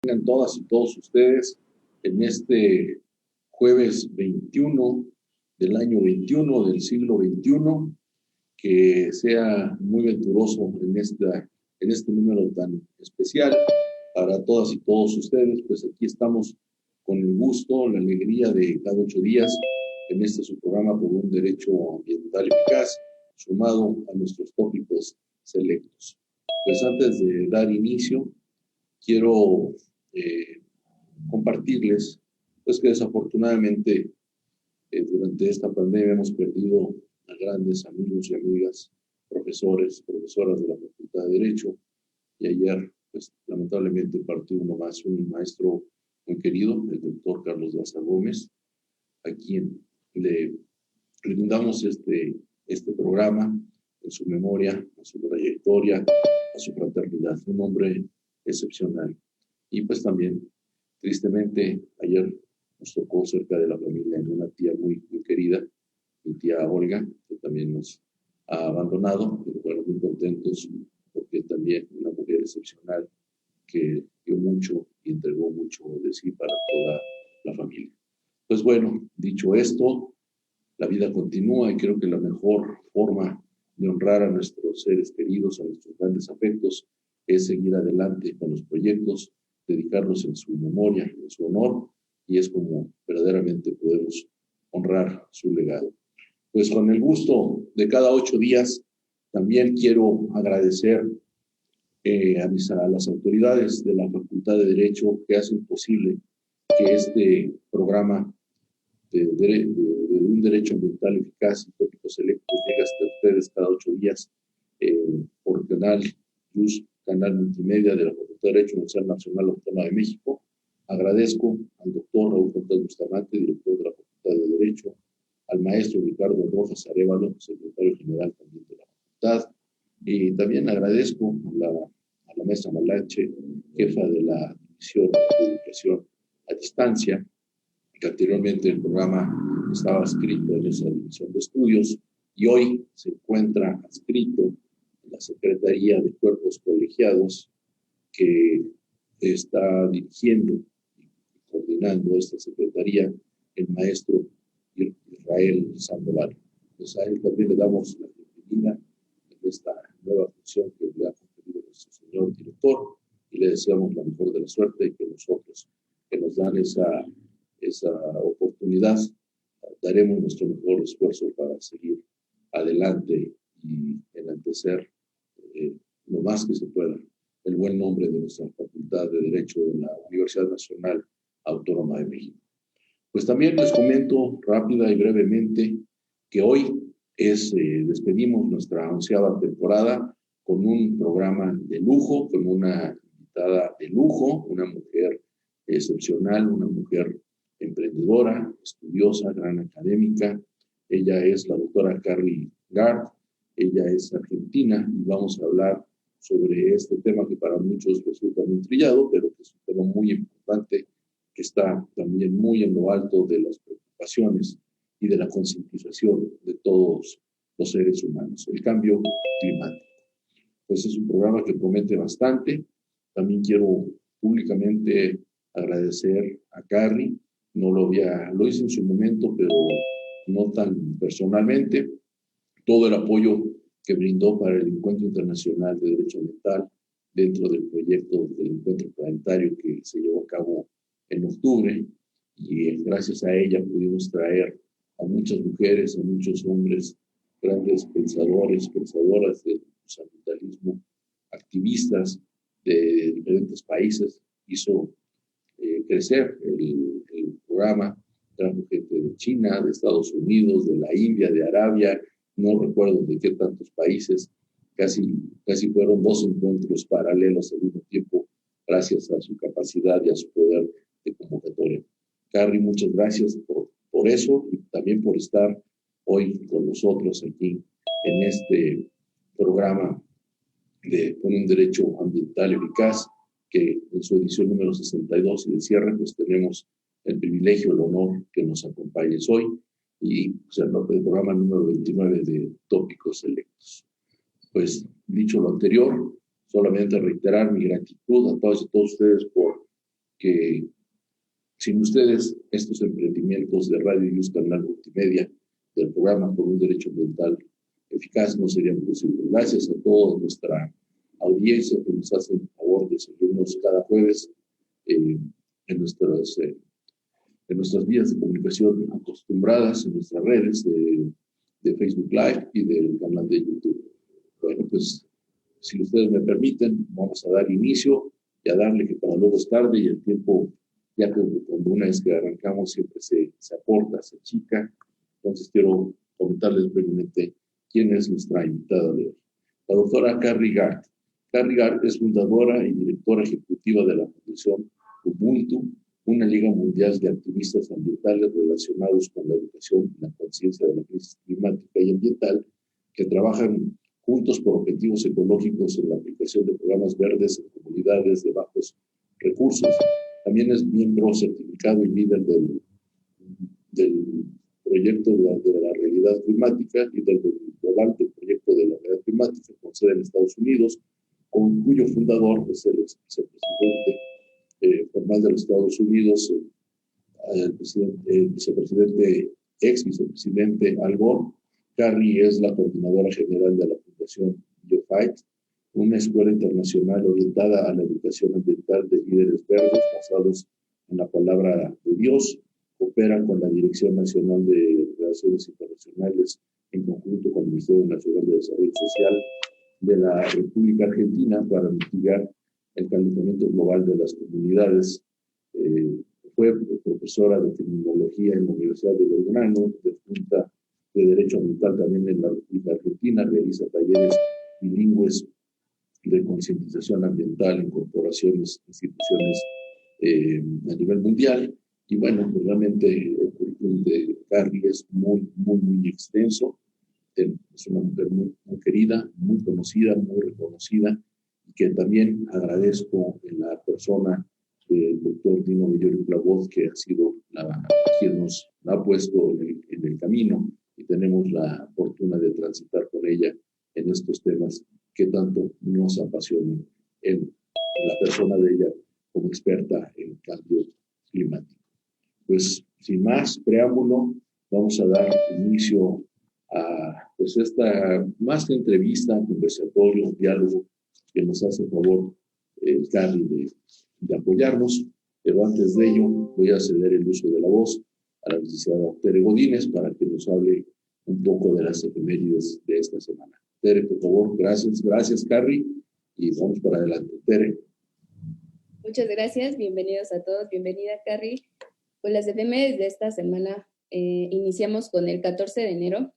Tengan todas y todos ustedes en este jueves 21 del año 21 del siglo 21, que sea muy venturoso en este número tan especial para todas y todos ustedes. Pues aquí estamos con el gusto, la alegría de cada 8 días en su programa por un derecho ambiental eficaz, sumado a nuestros tópicos selectos. Pues antes de dar inicio, quiero compartirles pues que desafortunadamente durante esta pandemia hemos perdido a grandes amigos y amigas, profesores, profesoras de la Facultad de Derecho, y ayer pues lamentablemente partió uno más, un maestro muy querido, el doctor Carlos Daza Gómez, a quien le brindamos este programa en su memoria, a su trayectoria, a su fraternidad, un hombre excepcional. Y pues también, tristemente, ayer nos tocó cerca de la familia en una tía muy, muy querida, mi tía Olga, que también nos ha abandonado, pero bueno, muy contentos porque también una mujer excepcional que dio mucho y entregó mucho de sí para toda la familia. Pues bueno, dicho esto, la vida continúa y creo que la mejor forma de honrar a nuestros seres queridos, a nuestros grandes afectos, es seguir adelante con los proyectos, dedicarlos en su memoria, en su honor, y es como verdaderamente podemos honrar su legado. Pues con el gusto de cada 8 días, también quiero agradecer a las autoridades de la Facultad de Derecho que hacen posible que este programa de un derecho ambiental eficaz y tópicos selectos llega hasta ustedes cada 8 días por canal multimedia de la Facultad de Derecho Universidad Nacional Autónoma de México. Agradezco al doctor Raúl Cortés Bustamante, director de la Facultad de Derecho, al maestro Ricardo Rojas Arévalo, secretario general también de la facultad, y también agradezco a la maestra Malache, jefa de la División de Educación a Distancia, que anteriormente el programa estaba adscrito en esa división de estudios y hoy se encuentra adscrito en la Secretaría de Cuerpos Colegiados, que está dirigiendo y coordinando esta secretaría el maestro Israel Sandoval. Pues a él también le damos la bienvenida en esta nueva función que le ha conferido nuestro señor director y le deseamos la mejor de la suerte y que nosotros, que nos dan esa oportunidad, daremos nuestro mejor esfuerzo para seguir adelante y enaltecer lo más que se pueda el buen nombre de nuestra Facultad de Derecho de la Universidad Nacional Autónoma de México. Pues también les comento rápida y brevemente que hoy despedimos nuestra 11ª temporada con un programa de lujo, con una invitada de lujo, una mujer excepcional, una mujer emprendedora, estudiosa, gran académica. Ella es la doctora Carly Gard, ella es argentina y vamos a hablar sobre este tema que para muchos resulta muy trillado, pero que es un tema muy importante que está también muy en lo alto de las preocupaciones y de la concientización de todos los seres humanos, el cambio climático. Pues es un programa que promete bastante. También quiero públicamente agradecer a Carly, lo hice en su momento, pero no tan personalmente, todo el apoyo que brindó para el Encuentro Internacional de Derecho Ambiental dentro del proyecto del Encuentro Planetario que se llevó a cabo en octubre, y gracias a ella pudimos traer a muchas mujeres, a muchos hombres, grandes pensadores, pensadoras del ambientalismo, activistas de diferentes países. Hizo crecer el programa, trajo gente de China, de Estados Unidos, de la India, de Arabia, no recuerdo de qué tantos países, casi fueron 2 encuentros paralelos al mismo tiempo, gracias a su capacidad y a su poder de convocatoria. Carly, muchas gracias por eso y también por estar hoy con nosotros aquí en este programa con un derecho ambiental eficaz, que en su edición número 62 y de cierre, pues tenemos el privilegio, el honor que nos acompañes hoy, y pues, el programa número 29 de Tópicos Selectos. Pues dicho lo anterior, solamente reiterar mi gratitud a todos y todos ustedes por que sin ustedes estos emprendimientos de Radio Yus Canal Multimedia, del programa por un derecho ambiental eficaz, no serían posibles. Gracias a toda nuestra audiencia que nos hace el favor de seguirnos cada jueves en nuestras vías de comunicación acostumbradas, en nuestras redes de Facebook Live y del canal de YouTube. Bueno, pues, si ustedes me permiten, vamos a dar inicio y a darle, que para luego es tarde y el tiempo, ya que cuando una vez que arrancamos siempre se aporta, se achica. Entonces quiero comentarles brevemente quién es nuestra invitada de hoy. La doctora Carrie Gard. Carrie Gard es fundadora y directora ejecutiva de la Fundación Ubuntu, una liga mundial de activistas ambientales relacionados con la educación y la conciencia de la crisis climática y ambiental, que trabajan juntos por objetivos ecológicos en la aplicación de programas verdes en comunidades de bajos recursos. También es miembro certificado y líder del proyecto de la realidad climática y del global del proyecto de la realidad climática con sede en Estados Unidos, con cuyo fundador es el vicepresidente formal de los Estados Unidos, ex vicepresidente Al Gore. Carrie es la coordinadora general de la Fundación BioFight, una escuela internacional orientada a la educación ambiental de líderes verdes basados en la palabra de Dios. Opera con la Dirección Nacional de Relaciones Internacionales en conjunto con el Ministerio Nacional de Desarrollo Social de la República Argentina para mitigar el calentamiento global de las comunidades. Fue profesora de Criminología en la Universidad de Belgrano, de Junta de Derecho Ambiental también en la República Argentina, realiza talleres bilingües de concientización ambiental en corporaciones, instituciones a nivel mundial. Y bueno, pues realmente el currículum de Carrie es muy extenso. Es una mujer muy querida, muy conocida, muy reconocida, y que también agradezco en la persona del doctor Dino Bellorio Clavoz, que ha sido quien nos la ha puesto en el camino, y tenemos la fortuna de transitar con ella en estos temas que tanto nos apasionan, en la persona de ella como experta en cambio climático. Pues sin más preámbulo, vamos a dar inicio a pues esta más que entrevista, conversatorio, diálogo que nos hace favor Carrie de apoyarnos. Pero antes de ello voy a ceder el uso de la voz a la licenciada Tere Godínez para que nos hable un poco de las efemérides de esta semana. Tere, por favor. Gracias Carrie, y vamos para adelante. Tere. Muchas gracias, bienvenidos a todos, bienvenida Carrie. Pues las efemérides de esta semana iniciamos con el 14 de enero,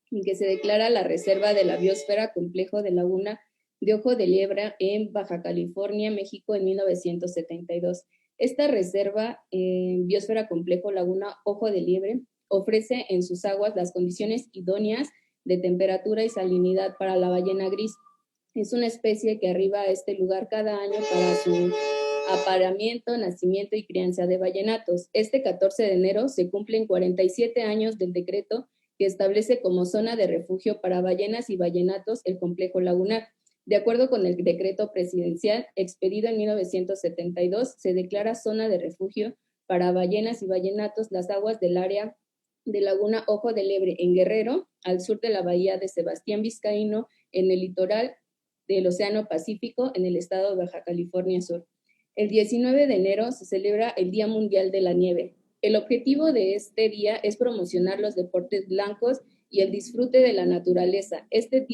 en que se declara la Reserva de la Biosfera Complejo de Laguna de Ojo de Liebre en Baja California, México, en 1972. Esta reserva, Biosfera Complejo Laguna Ojo de Liebre, ofrece en sus aguas las condiciones idóneas de temperatura y salinidad para la ballena gris. Es una especie que arriba a este lugar cada año para su apareamiento, nacimiento y crianza de ballenatos. Este 14 de enero se cumplen 47 años del decreto que establece como zona de refugio para ballenas y ballenatos el complejo lagunar. De acuerdo con el decreto presidencial expedido en 1972, se declara zona de refugio para ballenas y ballenatos las aguas del área de Laguna Ojo de Liebre en Guerrero, al sur de la bahía de Sebastián Vizcaíno, en el litoral del Océano Pacífico, en el estado de Baja California Sur. El 19 de enero se celebra el Día Mundial de la Nieve. El objetivo de este día es promocionar los deportes blancos y el disfrute de la naturaleza. Este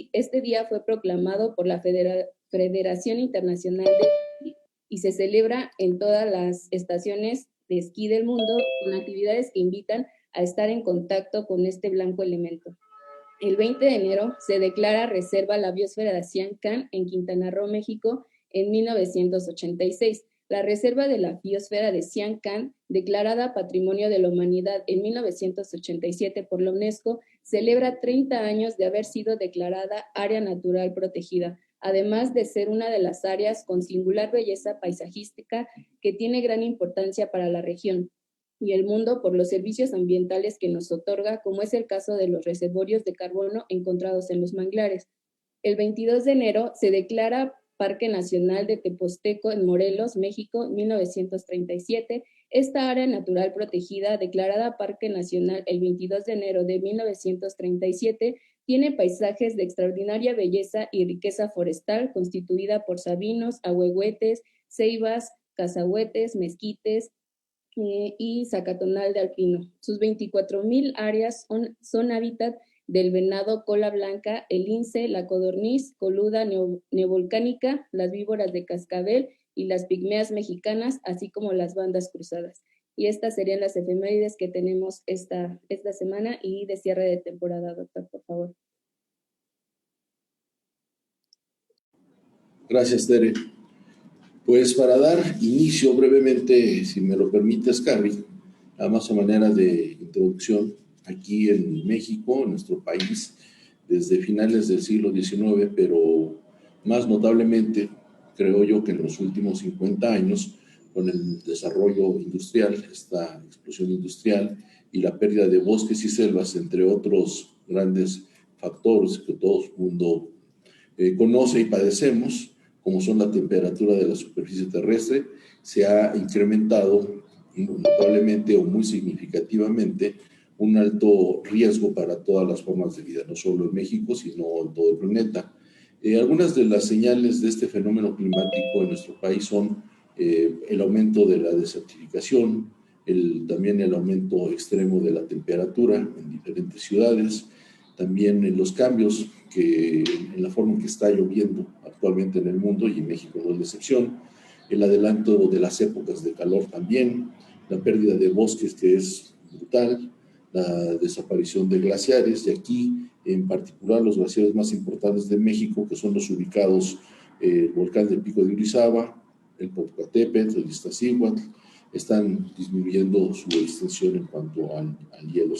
día fue proclamado por la Federación Internacional de Esquí y se celebra en todas las estaciones de esquí del mundo con actividades que invitan a estar en contacto con este blanco elemento. El 20 de enero se declara reserva la biosfera de Sian Ka'an en Quintana Roo, México, en 1986. La reserva de la biosfera de Sian Ka'an, declarada Patrimonio de la Humanidad en 1987 por la UNESCO, celebra 30 años de haber sido declarada área natural protegida, además de ser una de las áreas con singular belleza paisajística que tiene gran importancia para la región y el mundo por los servicios ambientales que nos otorga, como es el caso de los reservorios de carbono encontrados en los manglares. El 22 de enero se declara Parque Nacional de Teposteco en Morelos, México, 1937. Esta área natural protegida, declarada Parque Nacional el 22 de enero de 1937, tiene paisajes de extraordinaria belleza y riqueza forestal, constituida por sabinos, ahuehuetes, ceibas, cazahuetes, mezquites, y zacatonal de alpino. Sus 24,000 áreas son hábitat del venado cola blanca, el lince, la codorniz, coluda neovolcánica, las víboras de cascabel y las pigmeas mexicanas, así como las bandas cruzadas. Y estas serían las efemérides que tenemos esta semana y de cierre de temporada, doctor, por favor. Gracias, Tere. Pues para dar inicio brevemente, si me lo permites, Carrie, a más a manera de introducción, aquí en México, en nuestro país, desde finales del siglo XIX, pero más notablemente, creo yo que en los últimos 50 años, con el desarrollo industrial, esta explosión industrial y la pérdida de bosques y selvas, entre otros grandes factores que todo el mundo conoce y padecemos, como son la temperatura de la superficie terrestre, se ha incrementado notablemente o muy significativamente un alto riesgo para todas las formas de vida, no solo en México, sino en todo el planeta. Algunas de las señales de este fenómeno climático en nuestro país son el aumento de la desertificación, también el aumento extremo de la temperatura en diferentes ciudades, también en los cambios en la forma en que está lloviendo actualmente en el mundo, y en México no es la excepción, el adelanto de las épocas de calor también, la pérdida de bosques que es brutal, la desaparición de glaciares, y aquí en particular los glaciares más importantes de México, que son los ubicados el volcán del Pico de Orizaba, el Popocatépetl, el Iztaccíhuatl, están disminuyendo su extensión en cuanto al hielo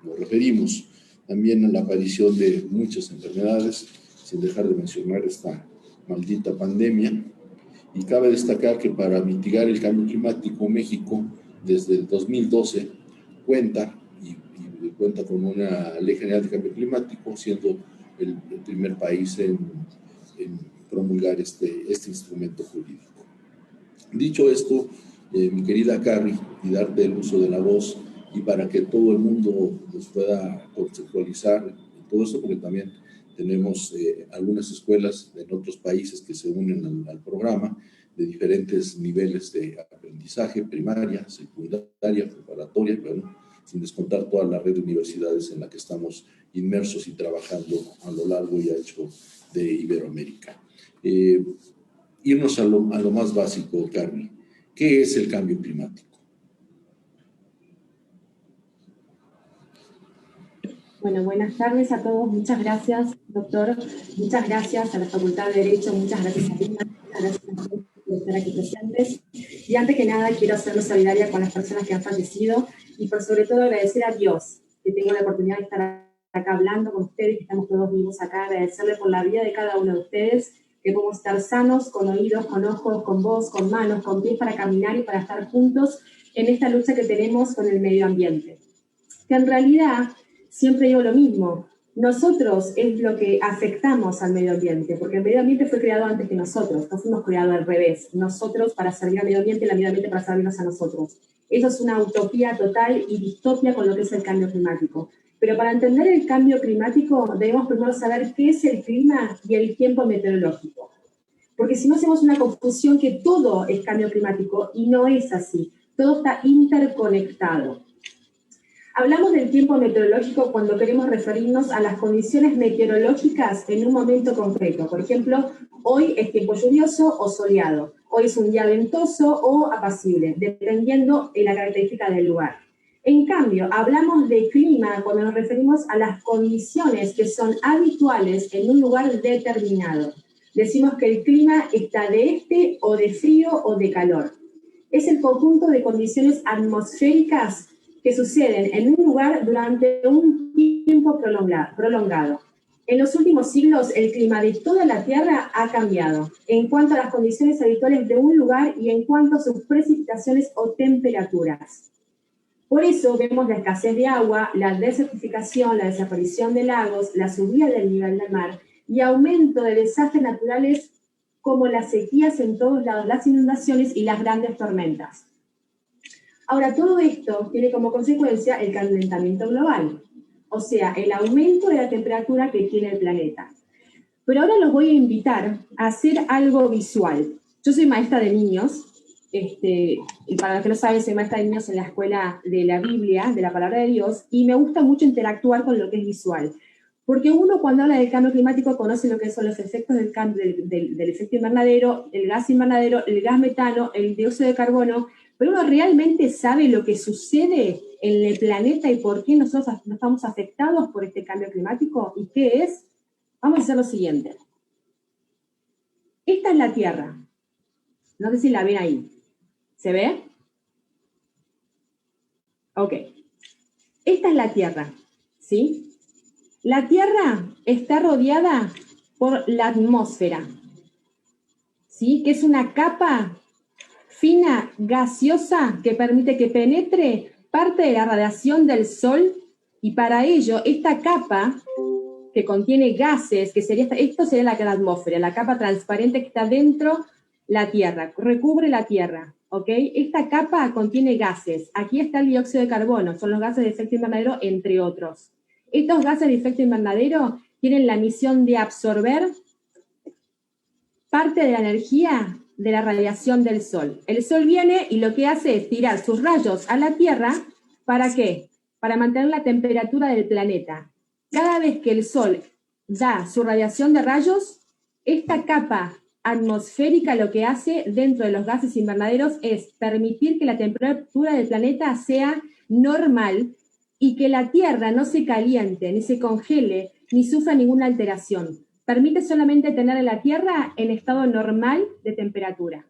nos referimos. También a la aparición de muchas enfermedades, sin dejar de mencionar esta maldita pandemia. Y cabe destacar que para mitigar el cambio climático, México, desde el 2012, cuenta con una Ley General de Cambio Climático, siendo el primer país en promulgar este instrumento jurídico. Dicho esto, mi querida Carrie, y darte el uso de la voz, y para que todo el mundo nos pueda conceptualizar todo esto, porque también tenemos algunas escuelas en otros países que se unen al programa de diferentes niveles de aprendizaje, primaria, secundaria, preparatoria, bueno, sin descontar toda la red de universidades en la que estamos inmersos y trabajando a lo largo y ancho de Iberoamérica. Irnos a lo más básico, Carmen. ¿Qué es el cambio climático? Bueno, buenas tardes a todos. Muchas gracias, doctor. Muchas gracias a la Facultad de Derecho. Muchas gracias a Lina. Muchas gracias a todos por estar aquí presentes. Y antes que nada, quiero hacerme solidaria con las personas que han fallecido y por sobre todo agradecer a Dios que tengo la oportunidad de estar acá hablando con ustedes, que estamos todos vivos acá. Agradecerle por la vida de cada uno de ustedes, que podemos estar sanos, con oídos, con ojos, con voz, con manos, con pies para caminar y para estar juntos en esta lucha que tenemos con el medio ambiente. Que en realidad, siempre digo lo mismo, nosotros es lo que afectamos al medio ambiente, porque el medio ambiente fue creado antes que nosotros, no fuimos creados al revés, nosotros para servir al medio ambiente y el medio ambiente para servirnos a nosotros. Eso es una utopía total y distopia con lo que es el cambio climático. Pero para entender el cambio climático debemos primero saber qué es el clima y el tiempo meteorológico. Porque si no hacemos una confusión que todo es cambio climático y no es así, todo está interconectado. Hablamos del tiempo meteorológico cuando queremos referirnos a las condiciones meteorológicas en un momento concreto. Por ejemplo, hoy es tiempo lluvioso o soleado, hoy es un día ventoso o apacible, dependiendo de la característica del lugar. En cambio, hablamos de clima cuando nos referimos a las condiciones que son habituales en un lugar determinado. Decimos que el clima está de este o de frío o de calor. Es el conjunto de condiciones atmosféricas que suceden en un lugar durante un tiempo prolongado. En los últimos siglos, el clima de toda la Tierra ha cambiado en cuanto a las condiciones habituales de un lugar y en cuanto a sus precipitaciones o temperaturas. Por eso vemos la escasez de agua, la desertificación, la desaparición de lagos, la subida del nivel del mar y aumento de desastres naturales como las sequías en todos lados, las inundaciones y las grandes tormentas. Ahora, todo esto tiene como consecuencia el calentamiento global, o sea, el aumento de la temperatura que tiene el planeta. Pero ahora los voy a invitar a hacer algo visual. Yo soy maestra de niños, y para los que no saben, soy maestra de niños en la escuela de la Biblia, de la Palabra de Dios, y me gusta mucho interactuar con lo que es visual. Porque uno cuando habla del cambio climático conoce lo que son los efectos del efecto invernadero, el gas invernadero, el gas metano, el dióxido de carbono, pero uno realmente sabe lo que sucede en el planeta y por qué nosotros no estamos afectados por este cambio climático y qué es. Vamos a hacer lo siguiente. Esta es la Tierra. No sé si la ven ahí. ¿Se ve? Ok. Esta es la Tierra, ¿sí? La Tierra está rodeada por la atmósfera, ¿sí? Que es una capa fina, gaseosa, que permite que penetre parte de la radiación del Sol, y para ello esta capa que contiene gases, esto sería la atmósfera, la capa transparente que está dentro la Tierra, recubre la Tierra, ¿ok? Esta capa contiene gases. Aquí está el dióxido de carbono, son los gases de efecto invernadero, entre otros. Estos gases de efecto invernadero tienen la misión de absorber parte de la energía de la radiación del Sol. El Sol viene y lo que hace es tirar sus rayos a la Tierra, ¿para qué? Para mantener la temperatura del planeta. Cada vez que el Sol da su radiación de rayos, esta capa atmosférica lo que hace dentro de los gases invernaderos es permitir que la temperatura del planeta sea normal y que la Tierra no se caliente, ni se congele, ni sufra ninguna alteración. Permite solamente tener a la Tierra en estado normal de temperatura,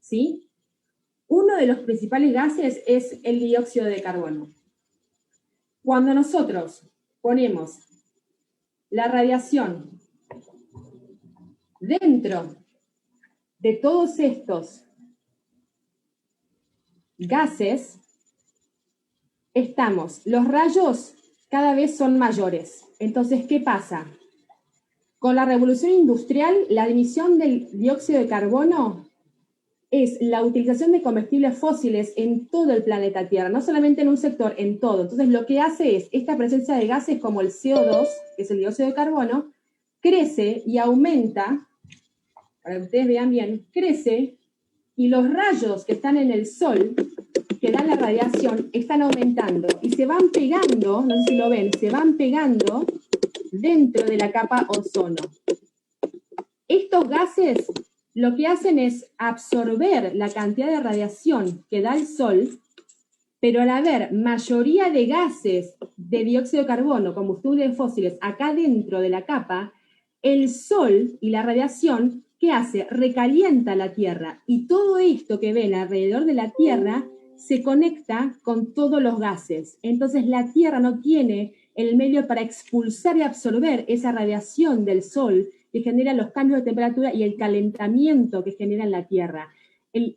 ¿sí? Uno de los principales gases es el dióxido de carbono. Cuando nosotros ponemos la radiación dentro de todos estos gases, los rayos cada vez son mayores. Entonces, ¿qué pasa? Con la revolución industrial, la emisión del dióxido de carbono es la utilización de combustibles fósiles en todo el planeta Tierra, no solamente en un sector, en todo. Entonces, lo que hace es, esta presencia de gases como el CO2, que es el dióxido de carbono, crece y aumenta, para que ustedes vean bien, crece, y los rayos que están en el Sol, que dan la radiación, están aumentando y se van pegando, no sé si lo ven, se van pegando dentro de la capa ozono. Estos gases lo que hacen es absorber la cantidad de radiación que da el Sol, pero al haber mayoría de gases de dióxido de carbono, combustibles fósiles, acá dentro de la capa, el Sol y la radiación, ¿qué hace? Recalienta la Tierra, y todo esto que ven alrededor de la Tierra se conecta con todos los gases. Entonces la Tierra no tiene el medio para expulsar y absorber esa radiación del Sol que genera los cambios de temperatura y el calentamiento que genera en la Tierra.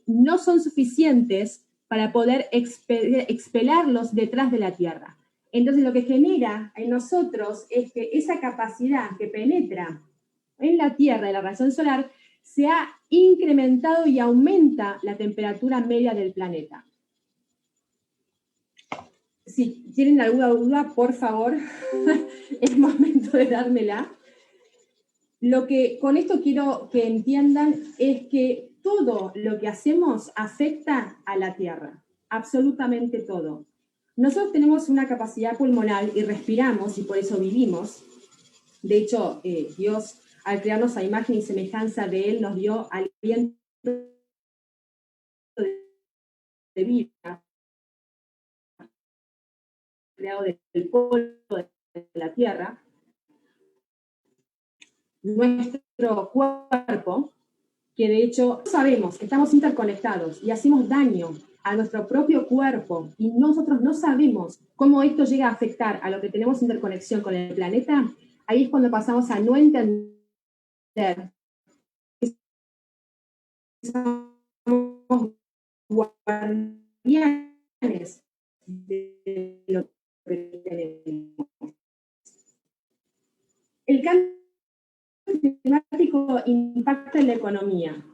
No son suficientes para poder expelarlos detrás de la Tierra. Entonces lo que genera en nosotros es que esa capacidad que penetra en la Tierra de la radiación solar se ha incrementado y aumenta la temperatura media del planeta. Si tienen alguna duda, por favor, es momento de dármela. Lo que con esto quiero que entiendan es que todo lo que hacemos afecta a la Tierra, absolutamente todo. Nosotros tenemos una capacidad pulmonar y respiramos y por eso vivimos. De hecho, Dios, al crearnos a imagen y semejanza de Él, nos dio aliento de vida, creado del polvo de la Tierra. Nuestro cuerpo, que de hecho sabemos que estamos interconectados y hacemos daño a nuestro propio cuerpo y nosotros no sabemos cómo esto llega a afectar a lo que tenemos interconexión con el planeta, ahí es cuando pasamos a no entender que somos guardianes de lo que tenemos. El cambio climático impacta en la economía.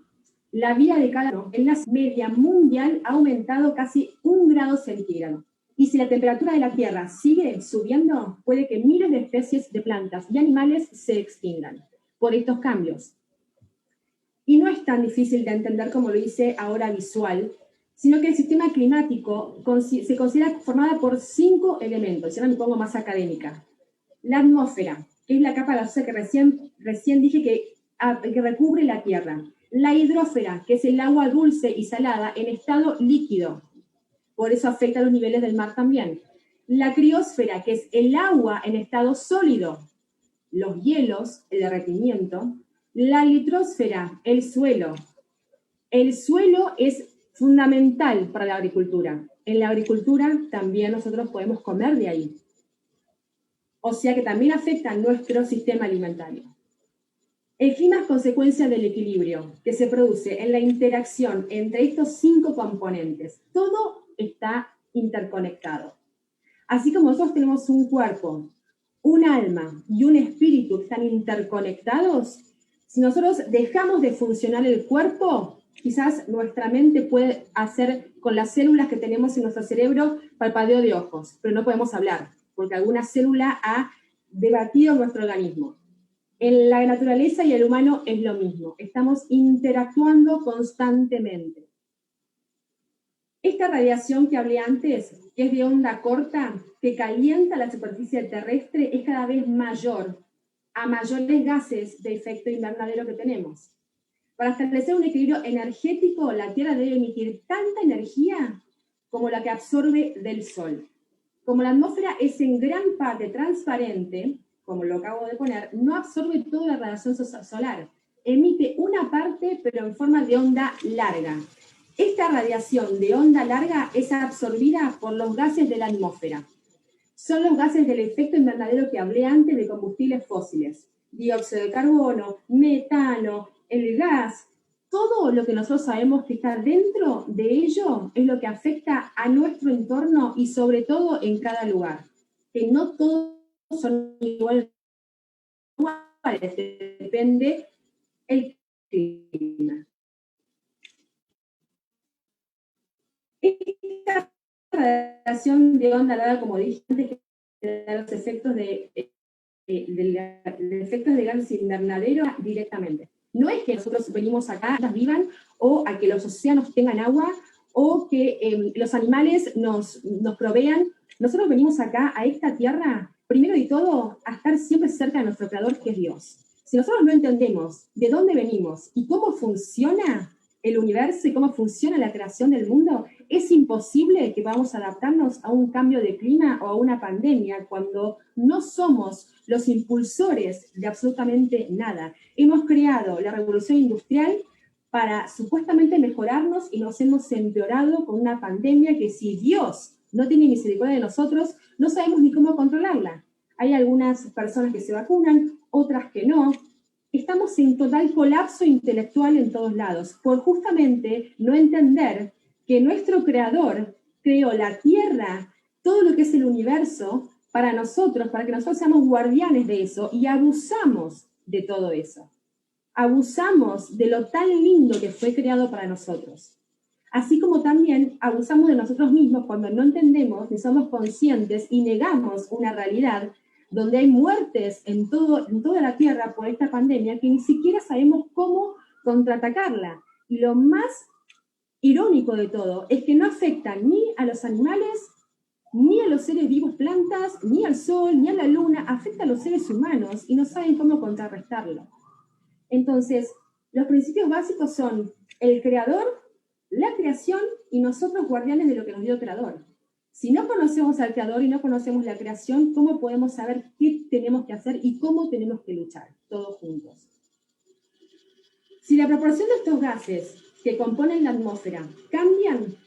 La vida de cada uno en la media mundial ha aumentado casi 1 grado centígrado. Y si la temperatura de la Tierra sigue subiendo, puede que miles de especies de plantas y animales se extingan por estos cambios. Y no es tan difícil de entender como lo hice ahora visual, sino que el sistema climático se considera formada por 5 elementos. Y ahora me pongo más académica. La atmósfera, que es la capa gaseosa que recién dije que recubre la Tierra. La hidrósfera, que es el agua dulce y salada en estado líquido. Por eso afecta a los niveles del mar también. La criosfera, que es el agua en estado sólido. Los hielos, el derretimiento. La litosfera, el suelo. El suelo es fundamental para la agricultura. En la agricultura también nosotros podemos comer de ahí. O sea que también afecta a nuestro sistema alimentario. El clima es consecuencia del equilibrio que se produce en la interacción entre estos 5 componentes. Todo está interconectado. Así como nosotros tenemos un cuerpo, un alma y un espíritu que están interconectados, si nosotros dejamos de funcionar el cuerpo, quizás nuestra mente puede hacer con las células que tenemos en nuestro cerebro parpadeo de ojos, pero no podemos hablar, porque alguna célula ha debatido nuestro organismo. En la naturaleza y el humano es lo mismo, estamos interactuando constantemente. Esta radiación que hablé antes, que es de onda corta, que calienta la superficie terrestre, es cada vez mayor, a mayores gases de efecto invernadero que tenemos. Para establecer un equilibrio energético, la Tierra debe emitir tanta energía como la que absorbe del Sol. Como la atmósfera es en gran parte transparente, como lo acabo de poner, no absorbe toda la radiación solar. Emite una parte, pero en forma de onda larga. Esta radiación de onda larga es absorbida por los gases de la atmósfera. Son los gases del efecto invernadero que hablé antes de combustibles fósiles. Dióxido de carbono, metano, el gas, todo lo que nosotros sabemos que está dentro de ello es lo que afecta a nuestro entorno y sobre todo en cada lugar. Que no todos son iguales, depende el clima. Esta radiación de onda larga, como dije antes, que da los efectos de gases invernadero directamente. No es que nosotros venimos acá, las vivan, o a que los océanos tengan agua, o que los animales nos provean. Nosotros venimos acá, a esta tierra, primero de todo, a estar siempre cerca de nuestro creador, que es Dios. Si nosotros no entendemos de dónde venimos y cómo funciona el universo y cómo funciona la creación del mundo, es imposible que vamos a adaptarnos a un cambio de clima o a una pandemia cuando no somos los impulsores de absolutamente nada. Hemos creado la revolución industrial para supuestamente mejorarnos y nos hemos empeorado con una pandemia que, si Dios no tiene misericordia de nosotros, no sabemos ni cómo controlarla. Hay algunas personas que se vacunan, otras que no. Estamos en total colapso intelectual en todos lados, por justamente no entender que nuestro creador creó la Tierra, todo lo que es el universo, para nosotros, para que nosotros seamos guardianes de eso, y abusamos de todo eso. Abusamos de lo tan lindo que fue creado para nosotros. Así como también abusamos de nosotros mismos cuando no entendemos ni somos conscientes y negamos una realidad donde hay muertes en toda la Tierra por esta pandemia que ni siquiera sabemos cómo contraatacarla. Y lo más irónico de todo es que no afecta ni a los animales, ni a los seres vivos, plantas, ni al sol, ni a la luna, afecta a los seres humanos y no saben cómo contrarrestarlo. Entonces, los principios básicos son el creador, la creación y nosotros guardianes de lo que nos dio el creador. Si no conocemos al creador y no conocemos la creación, ¿cómo podemos saber qué tenemos que hacer y cómo tenemos que luchar? Todos juntos. Si la proporción de estos gases que componen la atmósfera cambian,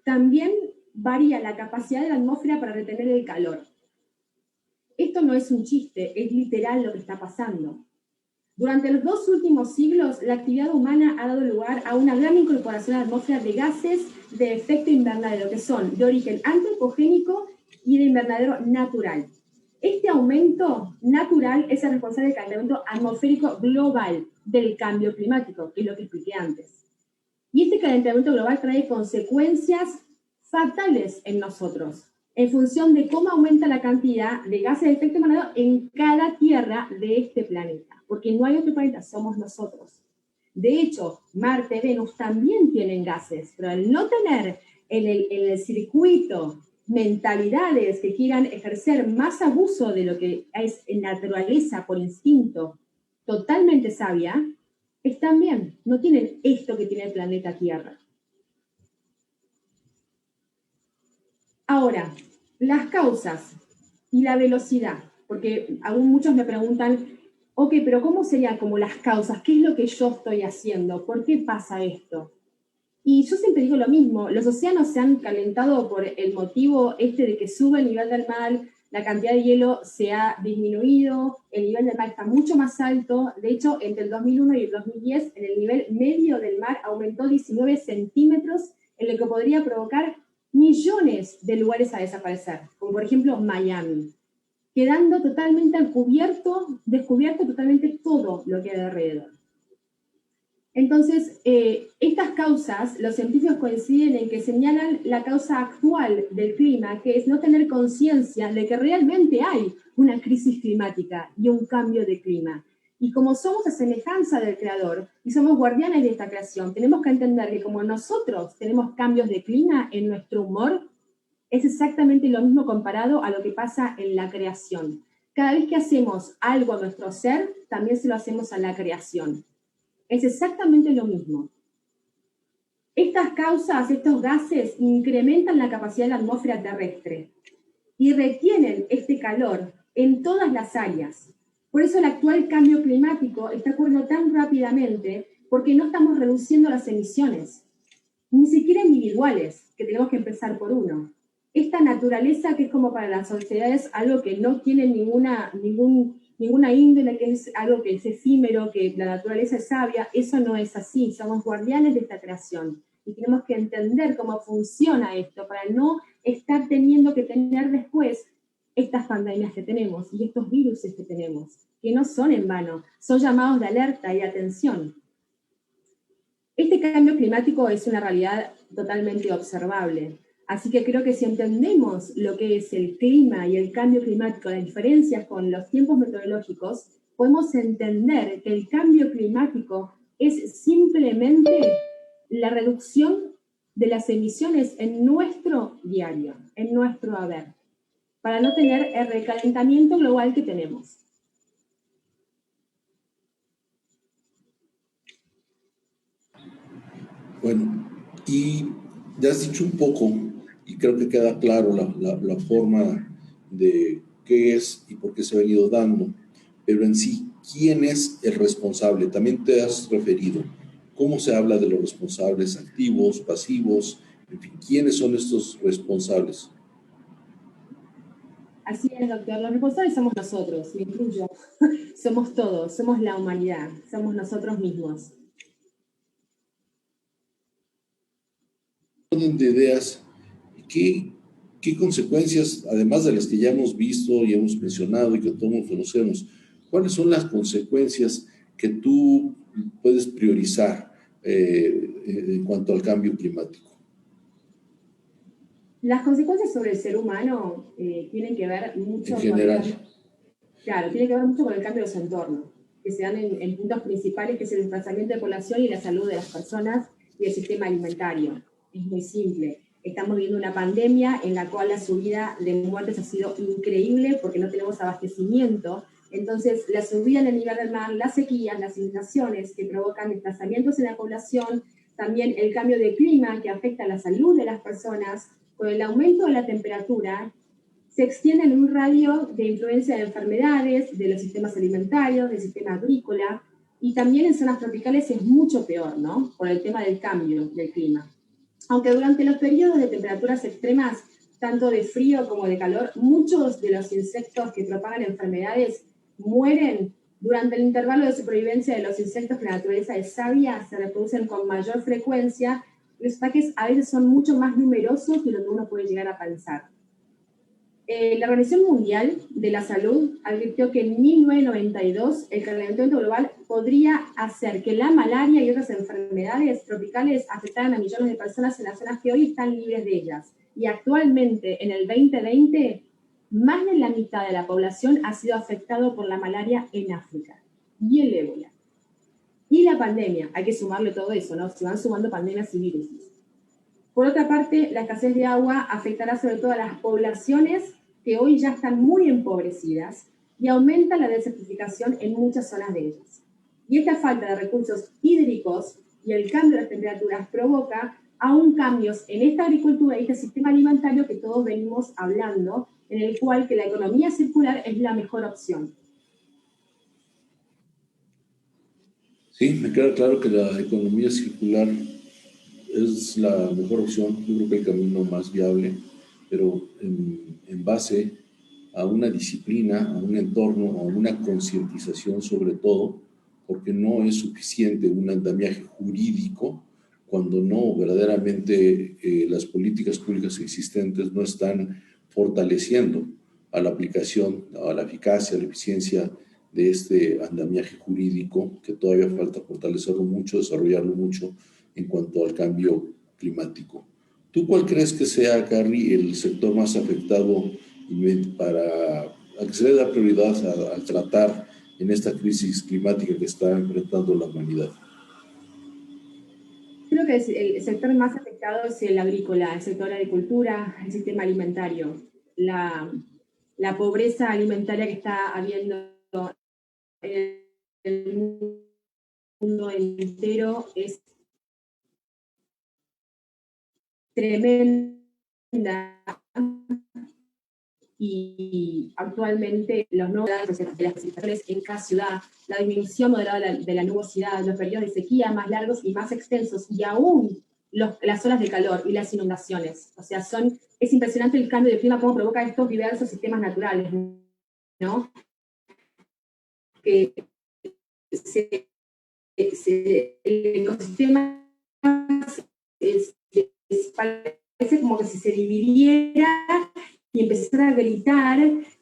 también varía la capacidad de la atmósfera para retener el calor. Esto no es un chiste, es literal lo que está pasando. Durante los 2 últimos siglos, la actividad humana ha dado lugar a una gran incorporación a la atmósfera de gases de efecto invernadero, que son de origen antropogénico y de invernadero natural. Este aumento natural es el responsable del calentamiento atmosférico global del cambio climático, que es lo que expliqué antes. Y este calentamiento global trae consecuencias fatales en nosotros, en función de cómo aumenta la cantidad de gases de efecto invernadero en cada tierra de este planeta, porque no hay otro planeta, somos nosotros. De hecho, Marte, Venus también tienen gases, pero al no tener en el circuito mentalidades que quieran ejercer más abuso de lo que es en naturaleza por instinto totalmente sabia, están bien, no tienen esto que tiene el planeta Tierra. Ahora, las causas y la velocidad, porque aún muchos me preguntan, ok, pero ¿cómo serían como las causas? ¿Qué es lo que yo estoy haciendo? ¿Por qué pasa esto? Y yo siempre digo lo mismo, los océanos se han calentado por el motivo de que sube el nivel del mar, la cantidad de hielo se ha disminuido, el nivel del mar está mucho más alto, de hecho, entre el 2001 y el 2010, el nivel medio del mar aumentó 19 centímetros, en lo que podría provocar millones de lugares a desaparecer, como por ejemplo Miami, quedando totalmente descubierto totalmente todo lo que hay alrededor. Entonces, estas causas, los científicos coinciden en que señalan la causa actual del clima, que es no tener conciencia de que realmente hay una crisis climática y un cambio de clima. Y como somos a semejanza del Creador y somos guardianes de esta creación, tenemos que entender que como nosotros tenemos cambios de clima en nuestro humor, es exactamente lo mismo comparado a lo que pasa en la creación. Cada vez que hacemos algo a nuestro ser, también se lo hacemos a la creación. Es exactamente lo mismo. Estas causas, estos gases, incrementan la capacidad de la atmósfera terrestre y retienen este calor en todas las áreas. Por eso el actual cambio climático está ocurriendo tan rápidamente, porque no estamos reduciendo las emisiones, ni siquiera individuales, que tenemos que empezar por uno. Esta naturaleza que es como para las sociedades algo que no tiene ninguna índole, que es algo que es efímero, que la naturaleza es sabia, eso no es así, somos guardianes de esta creación y tenemos que entender cómo funciona esto para no estar teniendo que tener después estas pandemias que tenemos y estos virus que tenemos, que no son en vano, son llamados de alerta y de atención. Este cambio climático es una realidad totalmente observable. Así que creo que si entendemos lo que es el clima y el cambio climático, las diferencias con los tiempos meteorológicos, podemos entender que el cambio climático es simplemente la reducción de las emisiones en nuestro diario, en nuestro haber, para no tener el recalentamiento global que tenemos. Bueno, y ya has dicho un poco, y creo que queda claro la forma de qué es y por qué se ha venido dando, pero en sí, ¿quién es el responsable? También te has referido. ¿Cómo se habla de los responsables activos, pasivos? En fin, ¿quiénes son estos responsables? Así es, doctor. Los responsables somos nosotros, me incluyo. Somos todos, somos la humanidad, somos nosotros mismos. Orden de ideas, ¿qué consecuencias, además de las que ya hemos visto y hemos mencionado y que todos conocemos, cuáles son las consecuencias que tú puedes priorizar en cuanto al cambio climático? Las consecuencias sobre el ser humano tienen que ver mucho en general. tiene que ver mucho con el cambio de su entorno, que se dan en puntos principales, que es el desplazamiento de población y la salud de las personas y el sistema alimentario. Es muy simple. Estamos viviendo una pandemia en la cual la subida de muertes ha sido increíble porque no tenemos abastecimiento. Entonces, la subida en el nivel del mar, las sequías, las inundaciones que provocan desplazamientos en la población, también el cambio de clima que afecta a la salud de las personas, con el aumento de la temperatura, se extiende en un radio de influencia de enfermedades, de los sistemas alimentarios, del sistema agrícola, y también en zonas tropicales es mucho peor, ¿no? Por el tema del cambio del clima. Aunque durante los periodos de temperaturas extremas, tanto de frío como de calor, muchos de los insectos que propagan enfermedades mueren. Durante el intervalo de supervivencia de los insectos que la naturaleza es sabia, se reproducen con mayor frecuencia. Los ataques a veces son mucho más numerosos de lo que uno puede llegar a pensar. La Organización Mundial de la Salud advirtió que en 1992 el calentamiento global podría hacer que la malaria y otras enfermedades tropicales afectaran a millones de personas en las zonas que hoy están libres de ellas. Y actualmente, en el 2020, más de la mitad de la población ha sido afectado por la malaria en África y el ébola. Y la pandemia, hay que sumarle todo eso, ¿no? Se van sumando pandemias y virus. Por otra parte, la escasez de agua afectará sobre todo a las poblaciones que hoy ya están muy empobrecidas y aumenta la desertificación en muchas zonas de ellas. Y esta falta de recursos hídricos y el cambio de las temperaturas provoca aún cambios en esta agricultura y este sistema alimentario que todos venimos hablando, en el cual que la economía circular es la mejor opción. Sí, me queda claro que la economía circular es la mejor opción, yo creo que el camino más viable, pero en base a una disciplina, a un entorno, a una concientización sobre todo, porque no es suficiente un andamiaje jurídico cuando no verdaderamente las políticas públicas existentes no están fortaleciendo a la aplicación, a la eficacia, a la eficiencia de este andamiaje jurídico, que todavía falta fortalecerlo mucho, desarrollarlo mucho en cuanto al cambio climático. ¿Tú cuál crees que sea, Carrie, el sector más afectado para que se le da prioridad a tratar en esta crisis climática que está enfrentando la humanidad? Creo que el sector más afectado es el agrícola, el sector de agricultura, el sistema alimentario, la pobreza alimentaria que está habiendo en el mundo entero es tremenda, y actualmente los nuevos de las precipitaciones en cada ciudad, la disminución moderada de la nubosidad, los periodos de sequía más largos y más extensos, y aún las olas de calor y las inundaciones. O sea, es impresionante el cambio de clima, cómo provoca estos diversos sistemas naturales, ¿no? Que el ecosistema parece como que si se dividiera y empezara a gritar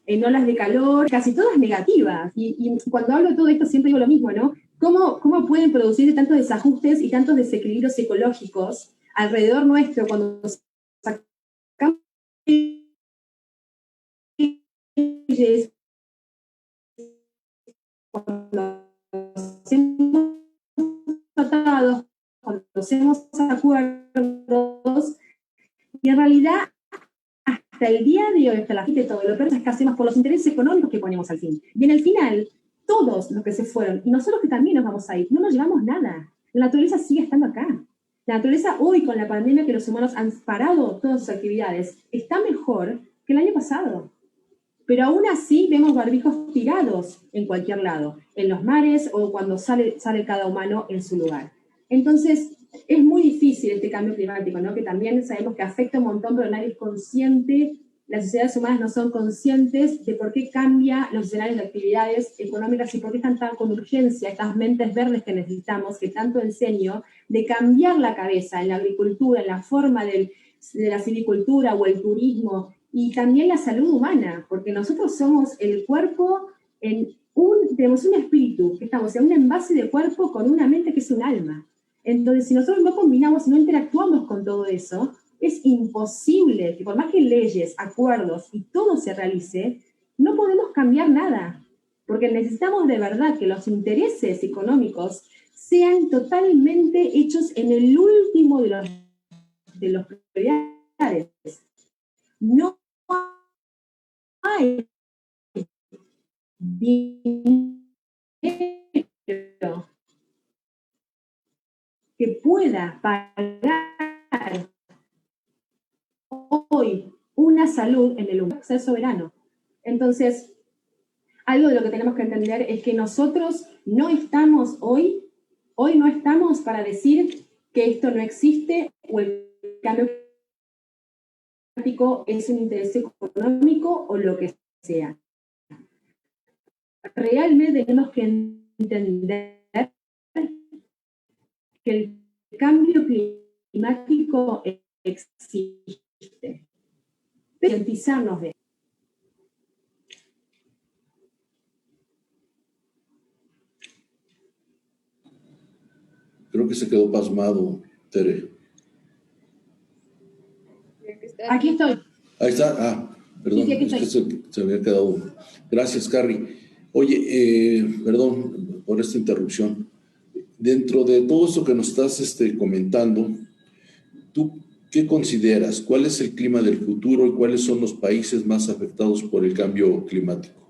en olas de calor, casi todas negativas. Y cuando hablo de todo esto siempre digo lo mismo, ¿no? ¿Cómo pueden producirse tantos desajustes y tantos desequilibrios ecológicos alrededor nuestro cuando sacamos leyes, cuando hacemos tratados, cuando hacemos acuerdos, y en realidad hasta el día de hoy, hasta la fin de todo, lo peor es que hacemos por los intereses económicos que ponemos al fin. Y en el final, todos los que se fueron, y nosotros que también nos vamos a ir, no nos llevamos nada. La naturaleza sigue estando acá. La naturaleza hoy, con la pandemia que los humanos han parado todas sus actividades, está mejor que el año pasado. Pero aún así vemos barbijos tirados en cualquier lado, en los mares o cuando sale cada humano en su lugar. Entonces, es muy difícil este cambio climático, ¿no? Que también sabemos que afecta un montón, pero nadie es consciente, las sociedades humanas no son conscientes de por qué cambian los escenarios de actividades económicas y por qué están tan con urgencia estas mentes verdes que necesitamos, que tanto enseño, de cambiar la cabeza en la agricultura, en la forma de la silvicultura o el turismo, y también la salud humana, porque nosotros somos el cuerpo, tenemos un espíritu, que estamos en un envase de cuerpo con una mente que es un alma. Entonces, si nosotros no combinamos, no interactuamos con todo eso, es imposible que por más que leyes, acuerdos y todo se realice, no podemos cambiar nada, porque necesitamos de verdad que los intereses económicos sean totalmente hechos en el último de los prioridades. No hay dinero que pueda pagar hoy una salud en el humano, ser soberano. Entonces, algo de lo que tenemos que entender es que nosotros no estamos hoy no estamos para decir que esto no existe o el cambio climático es un interés económico o lo que sea. Realmente tenemos que entender que el cambio climático existe. Concientizarnos de él. Creo que se quedó pasmado, Tere. Aquí estoy. Ahí está. Perdón, Sí, aquí es que estoy. se había quedado. Gracias, Carrie. Oye, perdón por esta interrupción. Dentro de todo esto que nos estás comentando, ¿tú qué consideras? ¿Cuál es el clima del futuro y cuáles son los países más afectados por el cambio climático?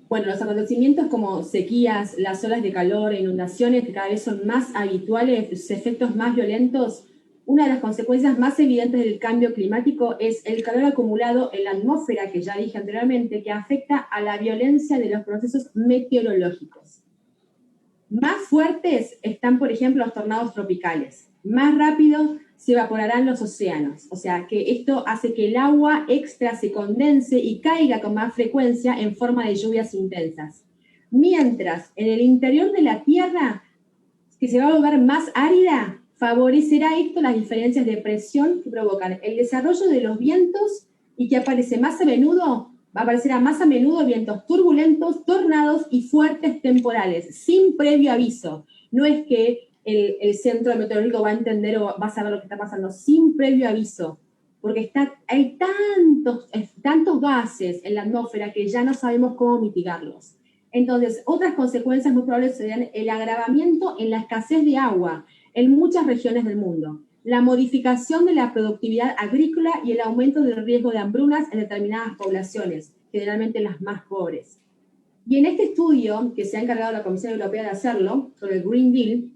Bueno, los acontecimientos como sequías, las olas de calor e inundaciones que cada vez son más habituales, sus efectos más violentos, una de las consecuencias más evidentes del cambio climático es el calor acumulado en la atmósfera, que ya dije anteriormente, que afecta a la violencia de los procesos meteorológicos. Más fuertes están, por ejemplo, los tornados tropicales. Más rápido se evaporarán los océanos. O sea, que esto hace que el agua extra se condense y caiga con más frecuencia en forma de lluvias intensas. Mientras, en el interior de la Tierra, que se va a volver más árida, favorecerá esto las diferencias de presión que provocan el desarrollo de los vientos y que aparecerá más a menudo vientos turbulentos, tornados y fuertes temporales, sin previo aviso. No es que el centro meteorológico va a entender o va a saber lo que está pasando, sin previo aviso, porque hay tantos gases en la atmósfera que ya no sabemos cómo mitigarlos. Entonces, otras consecuencias muy probables serían el agravamiento en la escasez de agua en muchas regiones del mundo, la modificación de la productividad agrícola y el aumento del riesgo de hambrunas en determinadas poblaciones, generalmente las más pobres. Y en este estudio, que se ha encargado la Comisión Europea de hacerlo, sobre el Green Deal,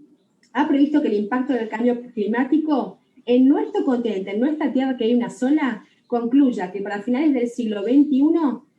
ha previsto que el impacto del cambio climático en nuestro continente, en nuestra Tierra, que hay una sola, concluya que para finales del siglo XXI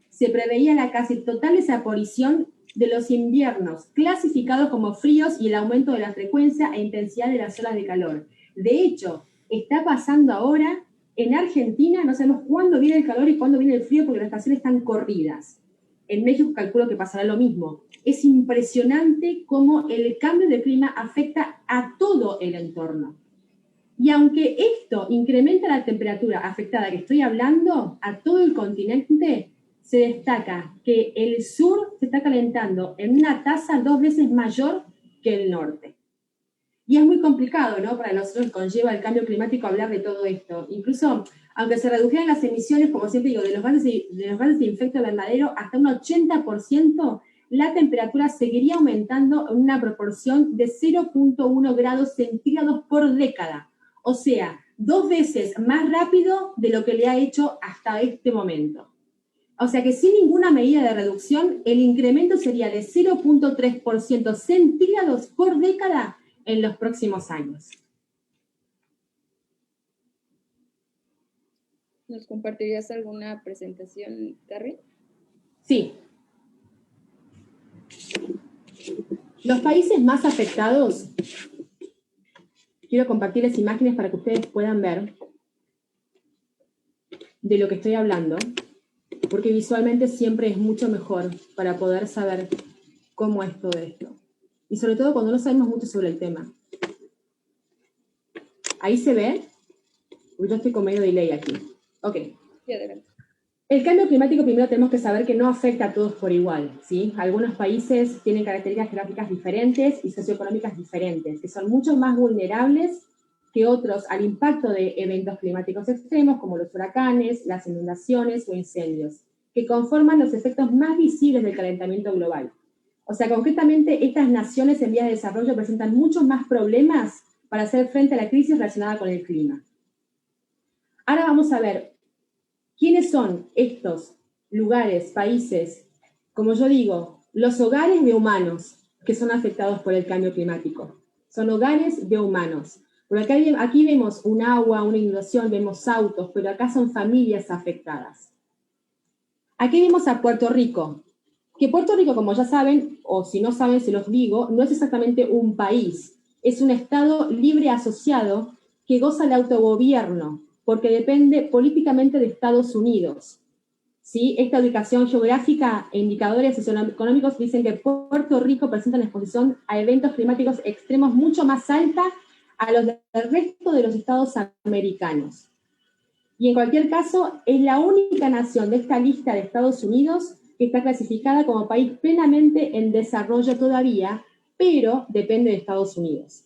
se preveía la casi total desaparición de los inviernos, clasificados como fríos, y el aumento de la frecuencia e intensidad de las olas de calor. De hecho, está pasando ahora en Argentina, no sabemos cuándo viene el calor y cuándo viene el frío porque las estaciones están corridas. En México calculo que pasará lo mismo. Es impresionante cómo el cambio de clima afecta a todo el entorno. Y aunque esto incrementa la temperatura afectada que estoy hablando a todo el continente, se destaca que el sur se está calentando en una tasa 2 veces mayor que el norte. Y es muy complicado, ¿no?, para nosotros que conlleva el cambio climático hablar de todo esto. Incluso, aunque se redujeran las emisiones, como siempre digo, de los gases de efecto invernadero hasta un 80%, la temperatura seguiría aumentando en una proporción de 0,1 grados centígrados por década. O sea, 2 veces más rápido de lo que le ha hecho hasta este momento. O sea que sin ninguna medida de reducción, el incremento sería de 0,3% centígrados por década en los próximos años. ¿Nos compartirías alguna presentación, Carrie? Sí. Los países más afectados, quiero compartirles imágenes para que ustedes puedan ver de lo que estoy hablando, porque visualmente siempre es mucho mejor para poder saber cómo es todo esto. Y sobre todo cuando no sabemos mucho sobre el tema. ¿Ahí se ve? Yo estoy con medio delay aquí. Ok. Sí, adelante. El cambio climático, primero tenemos que saber que no afecta a todos por igual, ¿sí? Algunos países tienen características geográficas diferentes y socioeconómicas diferentes, que son mucho más vulnerables que otros al impacto de eventos climáticos extremos, como los huracanes, las inundaciones o incendios, que conforman los efectos más visibles del calentamiento global. O sea, concretamente, estas naciones en vías de desarrollo presentan muchos más problemas para hacer frente a la crisis relacionada con el clima. Ahora vamos a ver ¿quiénes son estos lugares, países? Como yo digo, los hogares de humanos que son afectados por el cambio climático. Son hogares de humanos. Porque aquí vemos un agua, una inundación, vemos autos, pero acá son familias afectadas. Aquí vemos a Puerto Rico. Que Puerto Rico, como ya saben, o si no saben, se los digo, no es exactamente un país. Es un estado libre asociado que goza de autogobierno, porque depende políticamente de Estados Unidos. ¿Sí? Esta ubicación geográfica e indicadores socioeconómicos dicen que Puerto Rico presenta una exposición a eventos climáticos extremos mucho más alta a los del resto de los estados americanos. Y en cualquier caso, es la única nación de esta lista de Estados Unidos que está clasificada como país plenamente en desarrollo todavía, pero depende de Estados Unidos.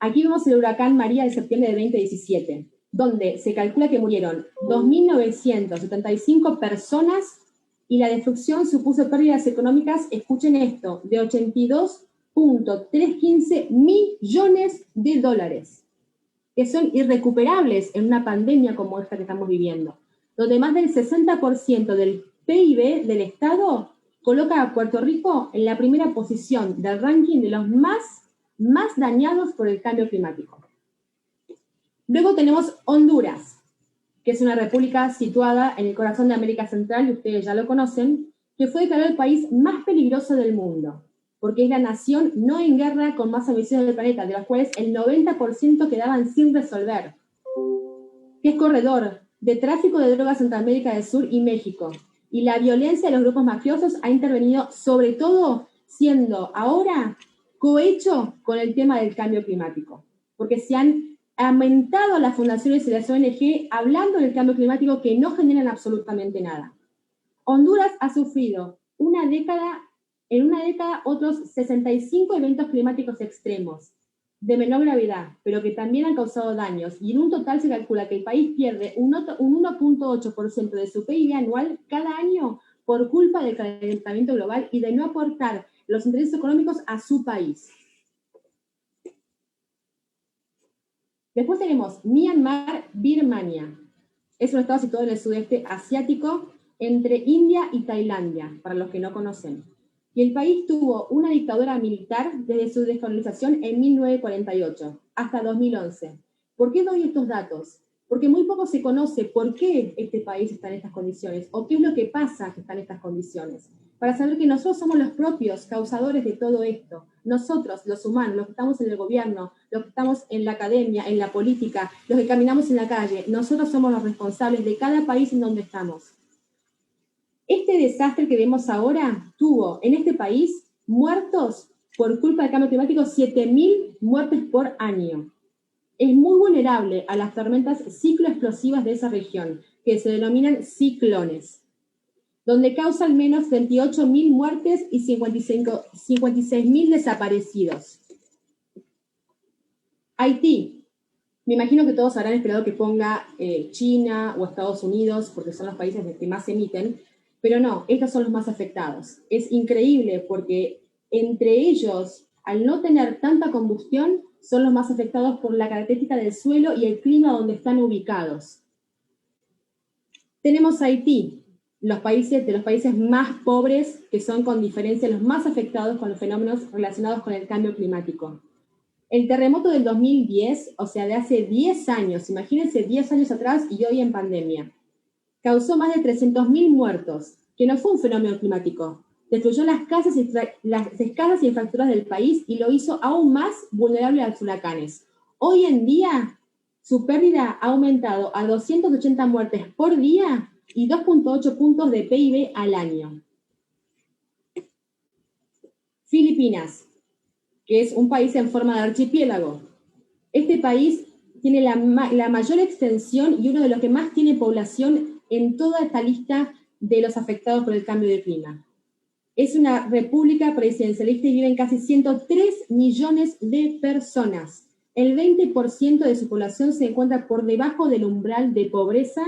Aquí vemos el huracán María de septiembre de 2017, donde se calcula que murieron 2.975 personas y la destrucción supuso pérdidas económicas, escuchen esto, de 82.315 millones de dólares, que son irrecuperables en una pandemia como esta que estamos viviendo, donde más del 60% del PIB del Estado coloca a Puerto Rico en la primera posición del ranking de los más dañados por el cambio climático. Luego tenemos Honduras, que es una república situada en el corazón de América Central, y ustedes ya lo conocen, que fue declarado el país más peligroso del mundo, porque es la nación no en guerra con más emisiones del planeta, de las cuales el 90% quedaban sin resolver, que es corredor de tráfico de drogas entre América del Sur y México, y la violencia de los grupos mafiosos ha intervenido, sobre todo siendo ahora cohecho con el tema del cambio climático, porque se han aumentado las fundaciones y las ONG hablando del cambio climático que no generan absolutamente nada. Honduras ha sufrido en una década otros 65 eventos climáticos extremos, de menor gravedad, pero que también han causado daños, y en un total se calcula que el país pierde un 1.8% de su PIB anual cada año por culpa del calentamiento global y de no aportar los intereses económicos a su país. Después tenemos Myanmar, Birmania. Es un estado situado en el sudeste asiático, entre India y Tailandia, para los que no conocen. Y el país tuvo una dictadura militar desde su descolonización en 1948 hasta 2011. ¿Por qué doy estos datos? Porque muy poco se conoce por qué este país está en estas condiciones o qué es lo que pasa que está en estas condiciones. Para saber que nosotros somos los propios causadores de todo esto. Nosotros, los humanos, los que estamos en el gobierno, los que estamos en la academia, en la política, los que caminamos en la calle, nosotros somos los responsables de cada país en donde estamos. Este desastre que vemos ahora tuvo en este país muertos por culpa del cambio climático, 7.000 muertes por año. Es muy vulnerable a las tormentas cicloexplosivas de esa región, que se denominan ciclones, donde causa al menos 28.000 muertes y 56.000 desaparecidos. Haití. Me imagino que todos habrán esperado que ponga China o Estados Unidos, porque son los países que más emiten, pero no, estos son los más afectados. Es increíble porque entre ellos, al no tener tanta combustión, son los más afectados por la característica del suelo y el clima donde están ubicados. Tenemos Haití, de los países más pobres, que son con diferencia los más afectados con los fenómenos relacionados con el cambio climático. El terremoto del 2010, o sea, de hace 10 años, imagínense 10 años atrás y hoy en pandemia, causó más de 300.000 muertos, que no fue un fenómeno climático. Destruyó las casas y infraestructuras del país y lo hizo aún más vulnerable a los huracanes. Hoy en día, su pérdida ha aumentado a 280 muertes por día y 2.8 puntos de PIB al año. Filipinas, que es un país en forma de archipiélago. Este país tiene la mayor extensión y uno de los que más tiene población en toda esta lista de los afectados por el cambio de clima. Es una república presidencialista y viven casi 103 millones de personas. El 20% de su población se encuentra por debajo del umbral de pobreza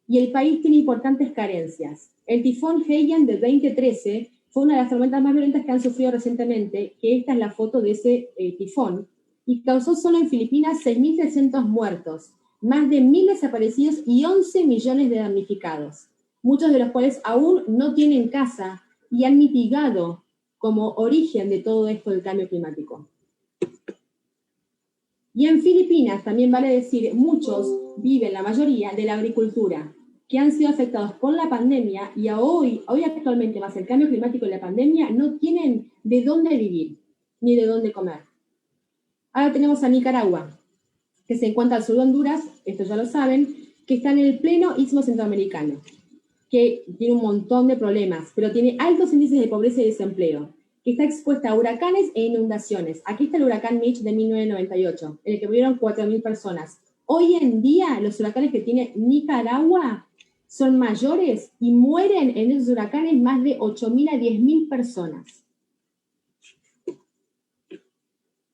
y el país tiene importantes carencias. El tifón Haiyan de 2013 fue una de las tormentas más violentas que han sufrido recientemente, que esta es la foto de ese tifón, y causó solo en Filipinas 6.300 muertos, más de 1.000 desaparecidos y 11 millones de damnificados, muchos de los cuales aún no tienen casa y han mitigado como origen de todo esto del cambio climático. Y en Filipinas, también vale decir, muchos viven, la mayoría, de la agricultura, que han sido afectados por la pandemia y hoy actualmente, más el cambio climático y la pandemia, no tienen de dónde vivir, ni de dónde comer. Ahora tenemos a Nicaragua, que se encuentra al sur de Honduras, esto ya lo saben, que está en el pleno istmo centroamericano, que tiene un montón de problemas, pero tiene altos índices de pobreza y desempleo, que está expuesta a huracanes e inundaciones. Aquí está el huracán Mitch de 1998, en el que murieron 4.000 personas. Hoy en día, los huracanes que tiene Nicaragua son mayores y mueren en esos huracanes más de 8.000 a 10.000 personas.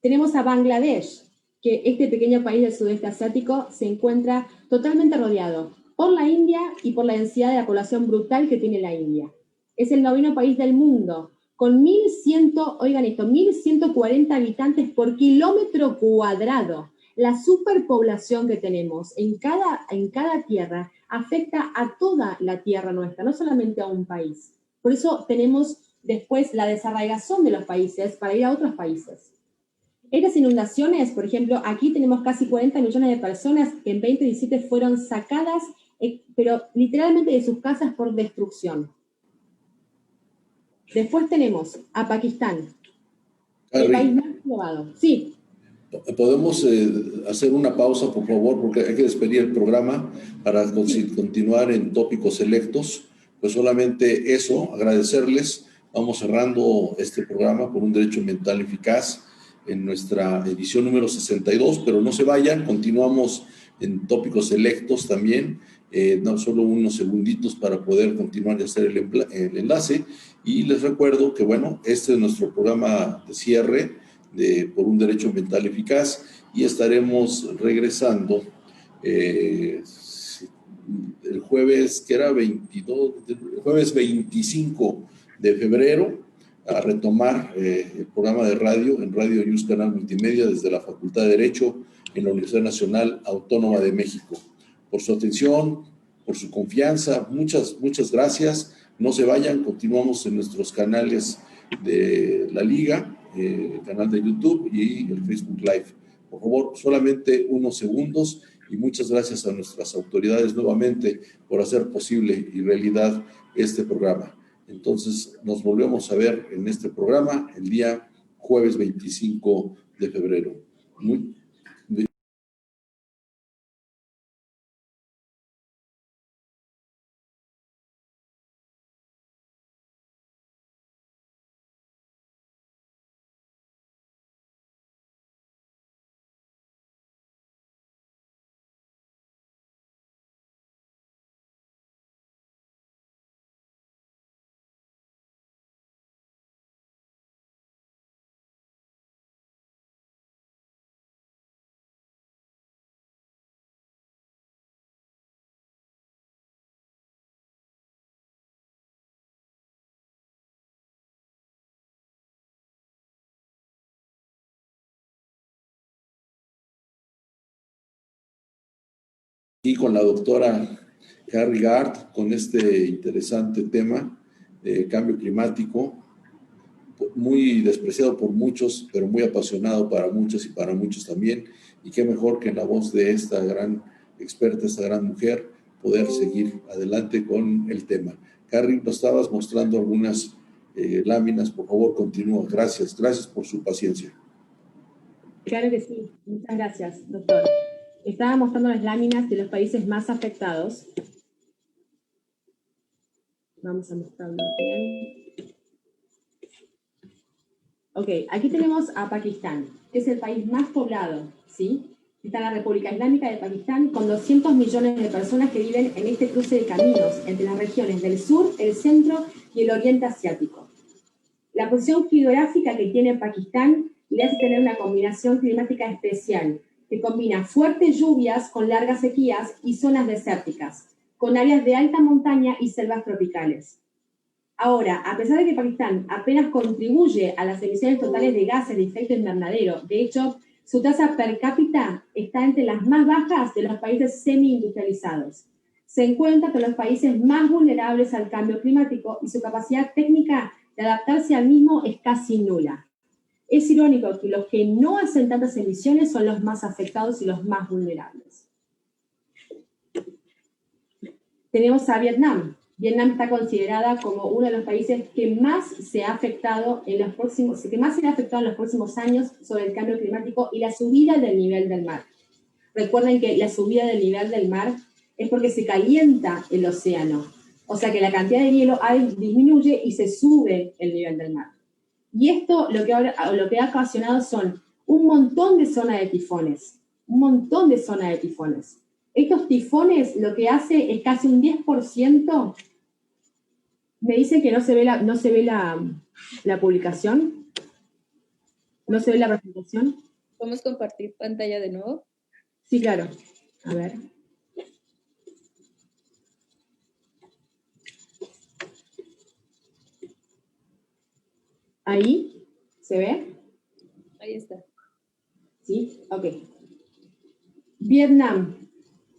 Tenemos a Bangladesh, que este pequeño país del sudeste asiático se encuentra totalmente rodeado por la India y por la densidad de la población brutal que tiene la India. Es el 9º país del mundo, con 1.140 habitantes por kilómetro cuadrado. La superpoblación que tenemos en cada tierra afecta a toda la tierra nuestra, no solamente a un país. Por eso tenemos después la desarraigación de los países para ir a otros países. Estas inundaciones, por ejemplo, aquí tenemos casi 40 millones de personas que en 2017 fueron sacadas, pero literalmente de sus casas por destrucción. Después tenemos a Pakistán, el país más poblado. Sí. ¿Podemos hacer una pausa, por favor? Porque hay que despedir el programa para continuar en tópicos selectos. Pues solamente eso, agradecerles. Vamos cerrando este programa por un derecho ambiental eficaz en nuestra edición número 62, pero no se vayan, continuamos en tópicos selectos también, no solo unos segunditos para poder continuar y hacer el enlace. Y les recuerdo que, bueno, este es nuestro programa de cierre por un derecho ambiental eficaz, y estaremos regresando el jueves, que era el jueves 25 de febrero, a retomar el programa de radio en Radio News Canal Multimedia desde la Facultad de Derecho en la Universidad Nacional Autónoma de México. Por su atención, por su confianza, muchas gracias. No se vayan, continuamos en nuestros canales de la Liga, el canal de YouTube y el Facebook Live. Por favor, solamente unos segundos, y muchas gracias a nuestras autoridades nuevamente por hacer posible y realidad este programa. Entonces, nos volvemos a ver en este programa el día jueves 25 de febrero. Y con la doctora Carrie Gard, con este interesante tema de cambio climático, muy despreciado por muchos, pero muy apasionado para muchos y para muchos también. Y qué mejor que en la voz de esta gran experta, esta gran mujer, poder seguir adelante con el tema. Carrie, nos estabas mostrando algunas láminas, por favor, continúa. Gracias por su paciencia. Claro que sí, muchas gracias, doctor. Estaba mostrando las láminas de los países más afectados. Vamos a mostrarlo bien. Ok, aquí tenemos a Pakistán, que es el país más poblado, ¿sí? Está la República Islámica de Pakistán, con 200 millones de personas que viven en este cruce de caminos entre las regiones del sur, el centro y el oriente asiático. La posición geográfica que tiene Pakistán le hace tener una combinación climática especial, que combina fuertes lluvias con largas sequías y zonas desérticas, con áreas de alta montaña y selvas tropicales. Ahora, a pesar de que Pakistán apenas contribuye a las emisiones totales de gases de efecto invernadero, de hecho, su tasa per cápita está entre las más bajas de los países semi-industrializados. Se encuentra entre los países más vulnerables al cambio climático y su capacidad técnica de adaptarse al mismo es casi nula. Es irónico que los que no hacen tantas emisiones son los más afectados y los más vulnerables. Tenemos a Vietnam. Vietnam está considerada como uno de los países que más se ha afectado en los próximos años sobre el cambio climático y la subida del nivel del mar. Recuerden que la subida del nivel del mar es porque se calienta el océano, o sea que la cantidad de hielo disminuye y se sube el nivel del mar. Y esto lo que ha ocasionado son un montón de zonas de tifones, Estos tifones lo que hace es casi un 10%. Me dicen que no se ve la publicación. ¿No se ve la presentación? ¿Podemos compartir pantalla de nuevo? Sí, claro. A ver. Ahí, ¿se ve? Ahí está. Sí, ok. Vietnam,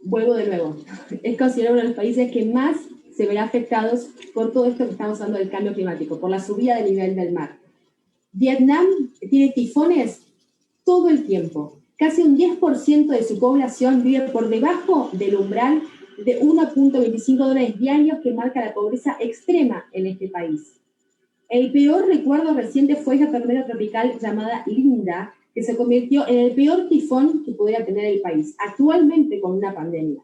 vuelvo de nuevo, es considerado uno de los países que más se verá afectados por todo esto que estamos hablando del cambio climático, por la subida del nivel del mar. Vietnam tiene tifones todo el tiempo. Casi un 10% de su población vive por debajo del umbral de $1.25 diarios que marca la pobreza extrema en este país. El peor recuerdo reciente fue esa tormenta tropical llamada Linda, que se convirtió en el peor tifón que pudiera tener el país, actualmente con una pandemia.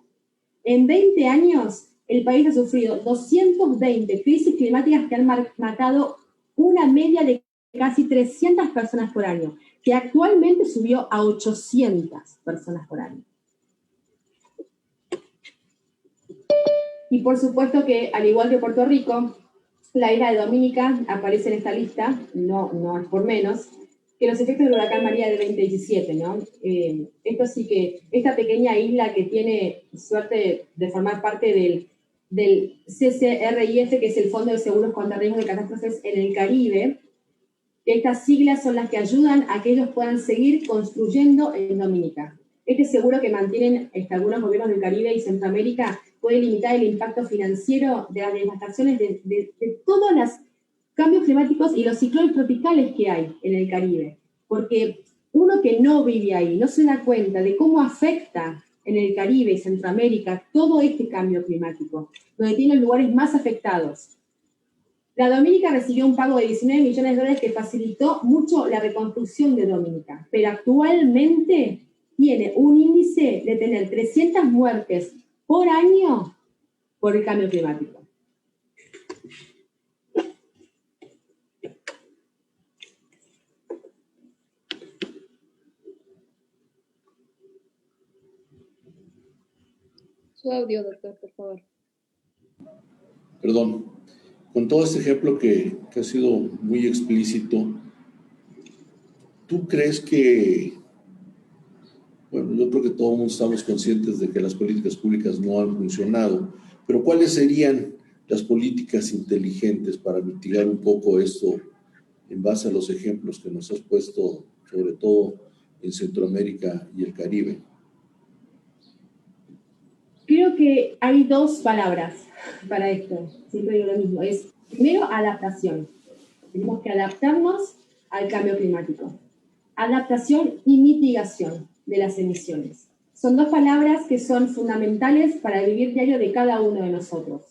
En 20 años, el país ha sufrido 220 crisis climáticas que han matado una media de casi 300 personas por año, que actualmente subió a 800 personas por año. Y por supuesto que, al igual que Puerto Rico, la isla de Dominica aparece en esta lista, no es por menos, que los efectos del huracán María de 2017, ¿no? Esto sí que, esta pequeña isla que tiene suerte de formar parte del CCRIF, que es el Fondo de Seguros contra Riesgos de Catástrofes en el Caribe, estas siglas son las que ayudan a que ellos puedan seguir construyendo en Dominica. Este seguro que mantienen algunos gobiernos del Caribe y Centroamérica puede limitar el impacto financiero de las devastaciones de todos los cambios climáticos y los ciclones tropicales que hay en el Caribe. Porque uno que no vive ahí no se da cuenta de cómo afecta en el Caribe y Centroamérica todo este cambio climático, donde tienen lugares más afectados. La Dominica recibió un pago de $19 millones que facilitó mucho la reconstrucción de Dominica, pero actualmente tiene un índice de tener 300 muertes por año por el cambio climático. Su audio, doctor, por favor. Perdón. Con todo este ejemplo que ha sido muy explícito, ¿tú crees que, bueno, yo creo que todos el mundo estamos conscientes de que las políticas públicas no han funcionado, pero ¿cuáles serían las políticas inteligentes para mitigar un poco esto en base a los ejemplos que nos has puesto, sobre todo en Centroamérica y el Caribe? Creo que hay dos palabras para esto, siempre digo lo mismo, es primero adaptación. Tenemos que adaptarnos al cambio climático. Adaptación y mitigación de las emisiones. Son dos palabras que son fundamentales para el vivir diario de cada uno de nosotros.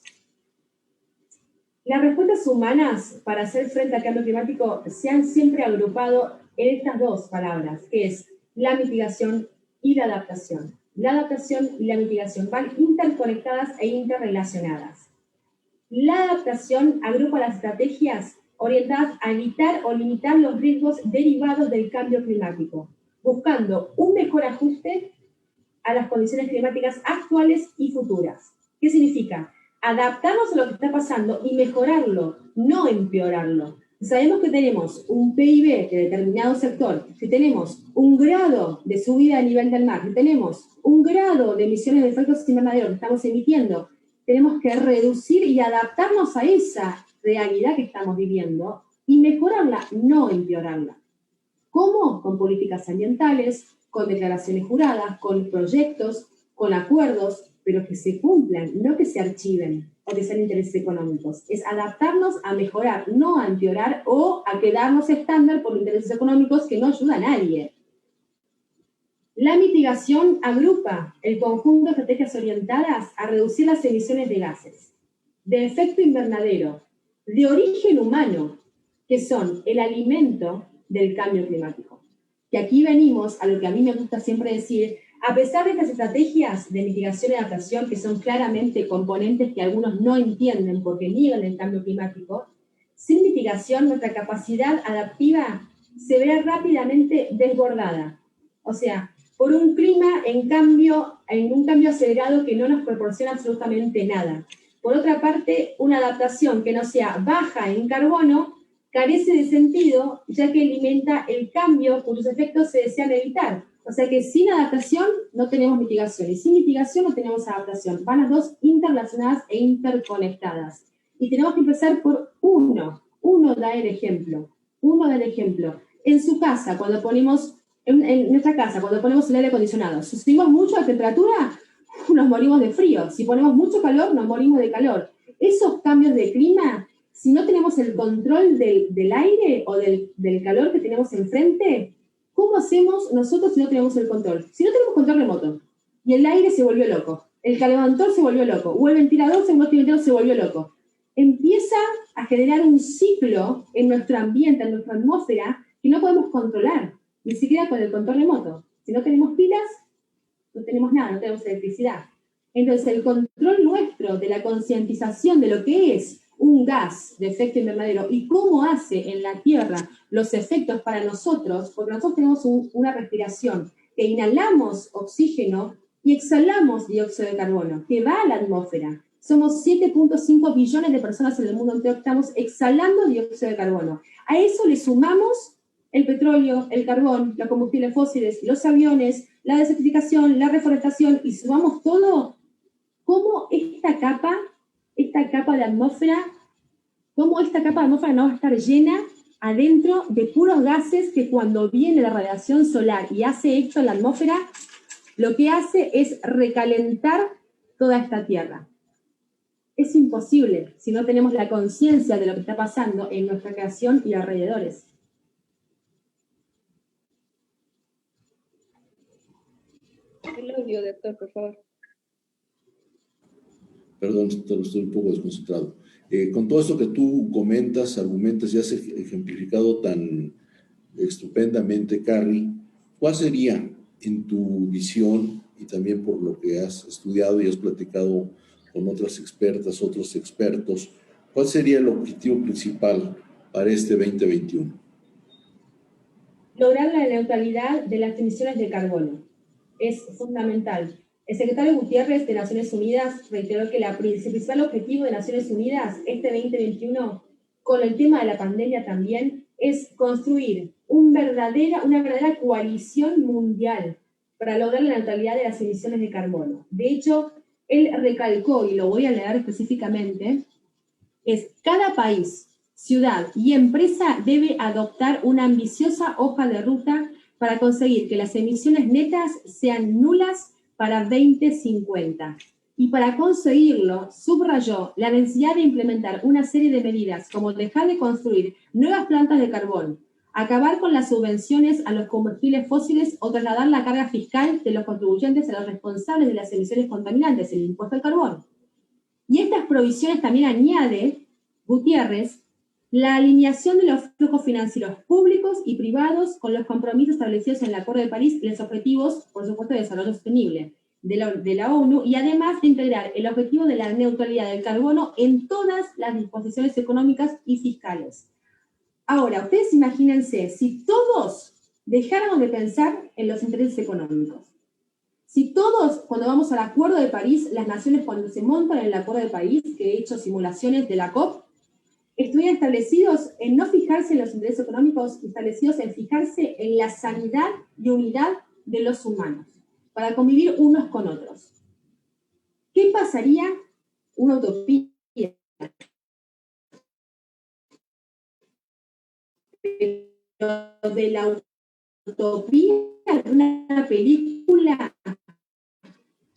Las respuestas humanas para hacer frente al cambio climático se han siempre agrupado en estas dos palabras, que es la mitigación y la adaptación. La adaptación y la mitigación van interconectadas e interrelacionadas. La adaptación agrupa las estrategias orientadas a evitar o limitar los riesgos derivados del cambio climático, buscando un mejor ajuste a las condiciones climáticas actuales y futuras. ¿Qué significa? Adaptarnos a lo que está pasando y mejorarlo, no empeorarlo. Sabemos que tenemos un PIB de determinado sector, que tenemos un grado de subida del nivel del mar, que tenemos un grado de emisiones de efectos invernaderos que estamos emitiendo, tenemos que reducir y adaptarnos a esa realidad que estamos viviendo y mejorarla, no empeorarla. ¿Cómo? Con políticas ambientales, con declaraciones juradas, con proyectos, con acuerdos, pero que se cumplan, no que se archiven o que sean intereses económicos. Es adaptarnos a mejorar, no a empeorar o a quedarnos estándar por intereses económicos que no ayuda a nadie. La mitigación agrupa el conjunto de estrategias orientadas a reducir las emisiones de gases de efecto invernadero de origen humano, que son el alimento del cambio climático. Que aquí venimos a lo que a mí me gusta siempre decir, a pesar de estas estrategias de mitigación y adaptación, que son claramente componentes que algunos no entienden porque niegan el cambio climático, sin mitigación nuestra capacidad adaptiva se verá rápidamente desbordada. O sea, por un clima en un cambio acelerado que no nos proporciona absolutamente nada. Por otra parte, una adaptación que no sea baja en carbono carece de sentido, ya que alimenta el cambio cuyos efectos se desean evitar. O sea que sin adaptación no tenemos mitigación, y sin mitigación no tenemos adaptación. Van las dos interrelacionadas e interconectadas. Y tenemos que empezar por uno. Uno da el ejemplo. Uno da el ejemplo. En su casa, cuando ponemos, en nuestra casa, cuando ponemos el aire acondicionado, si subimos mucho la temperatura, nos morimos de frío. Si ponemos mucho calor, nos morimos de calor. Esos cambios de clima, si no tenemos el control del aire o del calor que tenemos enfrente, ¿cómo hacemos nosotros si no tenemos el control? Si no tenemos control remoto y el aire se volvió loco, el calefactor se volvió loco, o el ventilador se volvió loco, empieza a generar un ciclo en nuestro ambiente, en nuestra atmósfera, que no podemos controlar, ni siquiera con el control remoto. Si no tenemos pilas, no tenemos nada, no tenemos electricidad. Entonces, el control nuestro de la concientización de lo que es un gas de efecto invernadero y cómo hace en la Tierra los efectos para nosotros, porque nosotros tenemos una respiración, que inhalamos oxígeno y exhalamos dióxido de carbono, que va a la atmósfera. Somos 7.5 billones de personas en el mundo entero que estamos exhalando dióxido de carbono. A eso le sumamos el petróleo, el carbón, los combustibles fósiles, los aviones, la desertificación, la reforestación, y sumamos todo. ¿Cómo esta capa de atmósfera, cómo esta capa de atmósfera no va a estar llena adentro de puros gases que cuando viene la radiación solar y hace esto en la atmósfera, lo que hace es recalentar toda esta Tierra? Es imposible si no tenemos la conciencia de lo que está pasando en nuestra creación y alrededores. El audio, doctor, por favor. Perdón, estoy un poco desconcentrado. Con todo esto que tú comentas, argumentas y has ejemplificado tan estupendamente, Carrie, ¿cuál sería, en tu visión y también por lo que has estudiado y has platicado con otras expertas, otros expertos, cuál sería el objetivo principal para este 2021? Lograr la neutralidad de las emisiones de carbono es fundamental. El secretario Guterres de Naciones Unidas reiteró que el principal objetivo de Naciones Unidas este 2021, con el tema de la pandemia también, es construir una verdadera coalición mundial para lograr la neutralidad de las emisiones de carbono. De hecho, él recalcó, y lo voy a leer específicamente, es cada país, ciudad y empresa debe adoptar una ambiciosa hoja de ruta para conseguir que las emisiones netas sean nulas para 2050. Y para conseguirlo, subrayó la necesidad de implementar una serie de medidas como dejar de construir nuevas plantas de carbón, acabar con las subvenciones a los combustibles fósiles o trasladar la carga fiscal de los contribuyentes a los responsables de las emisiones contaminantes, el impuesto al carbón. Y estas provisiones también añade Gutiérrez la alineación de los flujos financieros públicos y privados con los compromisos establecidos en el Acuerdo de París y los objetivos, por supuesto, de desarrollo sostenible de la ONU, y además de integrar el objetivo de la neutralidad del carbono en todas las disposiciones económicas y fiscales. Ahora, ustedes imagínense, si todos dejáramos de pensar en los intereses económicos, si todos, cuando vamos al Acuerdo de París, las naciones cuando se montan en el Acuerdo de París, que he hecho simulaciones de la COP, estuvieran establecidos en no fijarse en los intereses económicos, establecidos en fijarse en la sanidad y unidad de los humanos, para convivir unos con otros. ¿Qué pasaría? Una utopía. Pero de la utopía de una película